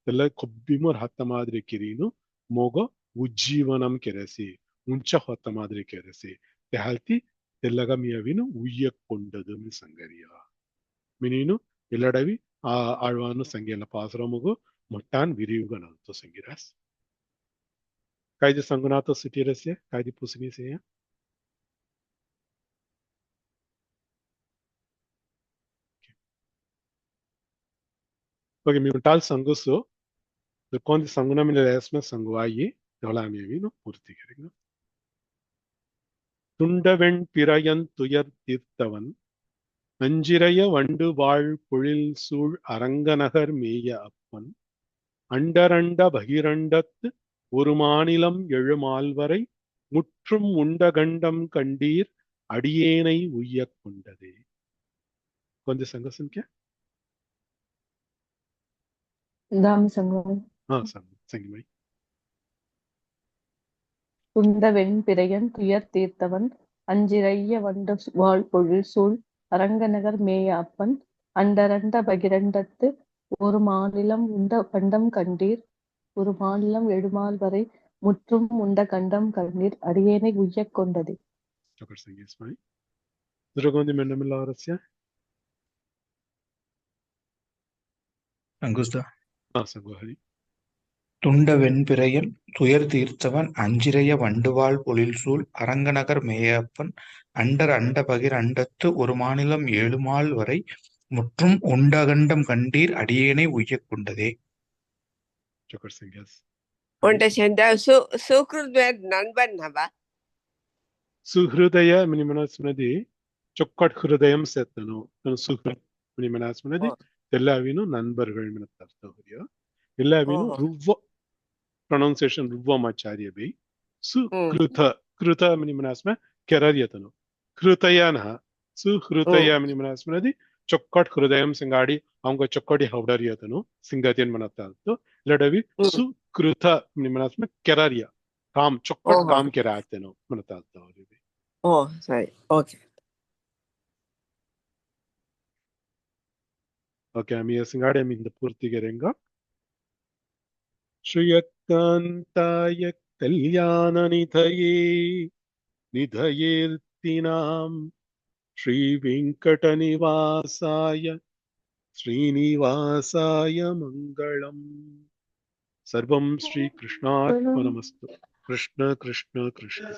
தெல்ல கொப்பிமு ஹத்த மாதிரி ಕಿರೀನು ಮೋಗ ಉಜ್ಜೀವನಂ ಕೆರೆಸಿ ಉಂಚ ಹೊತ್ತ மாதிரி ಕೆರೆಸಿ ತೆಹಾಲ್ತಿ ತೆಲ್ಲಗ ಮಿಯವಿನು ಉಯ್ಯಕೊಂಡದು ಮಿ ಸಂಗರಿಯ ಮಿನೀನು ಎಲ್ಲಡವಿ ಆಳ್ವಾನು ಸಂಗೇಲ ಪಾಸರಮುಗು ಮೊಟ್ಟಾನ್ ವಿರಿಯುಗನಂತು ಸಂಗಿರಾಸ್ ಕಾಯ್ದೆ ಸಂಗುನಾಥ ಸಿಟಿರಸ್ಯ ಕಾಯ್ದೆ ಪುಸಿನಿಸೆಯ okay mi tal sangusu de kondi sanguna mi lesma sanguayi dolami vino purti keringa துண்டவெண் பிறையன் துயர் தீர்த்தவன் அஞ்சிறைய வண்டு வாழ் பொழில் சூழ் அரங்கநகர் மேய அப்பன் அண்டரண்ட பகிரண்டத்து ஒரு மாநிலம் 7 மால்வரை முற்றும் உண்ட கண்டம் கண்டீர் அடியேனை உய்ய கொண்டதே கொஞ்சம் சங்க संख्या தாம சங்கம் संगीमाई துண்ட வெண்பிறையன் துயர் தீர்த்தவன் அஞ்சிறைய வண்டு வாழ் பொழில் சூழ் அரங்கநகர் மேய அப்பன் அண்டரண்ட பகிரண்டத்து ஒரு மாநிலம் உண்ட கண்டம் கண்டீர், ஒரு மாநிலம் எழுமால் வரை முற்றும் உண்ட கண்டம் கண்டீர், அடியேனை உய்யக் கொண்டதே. Dr. Singh, yes, fine. Dragondi Mendamillarasya. அங்குஸ்தா. Sangohari. துண்ட வெண்பிறையன் துயர் தீர்த்தவன் அஞ்சிறைய வண்டுவாழ் பொழில்சூழ் அரங்கநகர் மேயப்பன் அண்டர் அண்ட பகிர் அண்டத்து ஒரு மாநிலம் ஏழுமால் வரை முற்றும் உண்டகண்டம் கண்டீர் அடியேனை உய்யக் கொண்டதே. Dr. Singh, yes. உண்ட சென்ற சுக்ருத்வேர் நண்பன் நவா Suhridaya Minimanasmanadi, Chokkat Hridayam Setano, and Suhrid Minimanasmanadi, Telavino, Nanbergal Minatartavia, Elavino, Ruva pronunciation Ruva Macharya Bay, Sukruta, Kruta Minimanasma, Kerariatano, Krutayana, Suhrutaya Minimanasmanadi, Chokkat Hridayam Singadi, Anga Chokkadi Haudariatano, Singatian Manatarto, Ladavi, Sukruta Minimanasma, Keraria. Kam, Chokkat Kam Keratano, Manatarto. ஓ சரி okay Okay, I'm using I'm in the Purtigarenga. Shriyakantaya Kalyana Nidhayertinam Shri Venkatanivasaya Srinivasaya Mangalam Sarvam Shri Krishna Arpanamastu. Krishna Krishna Krishna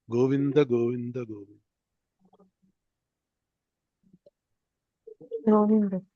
Govinda Govinda Govinda. Govindam.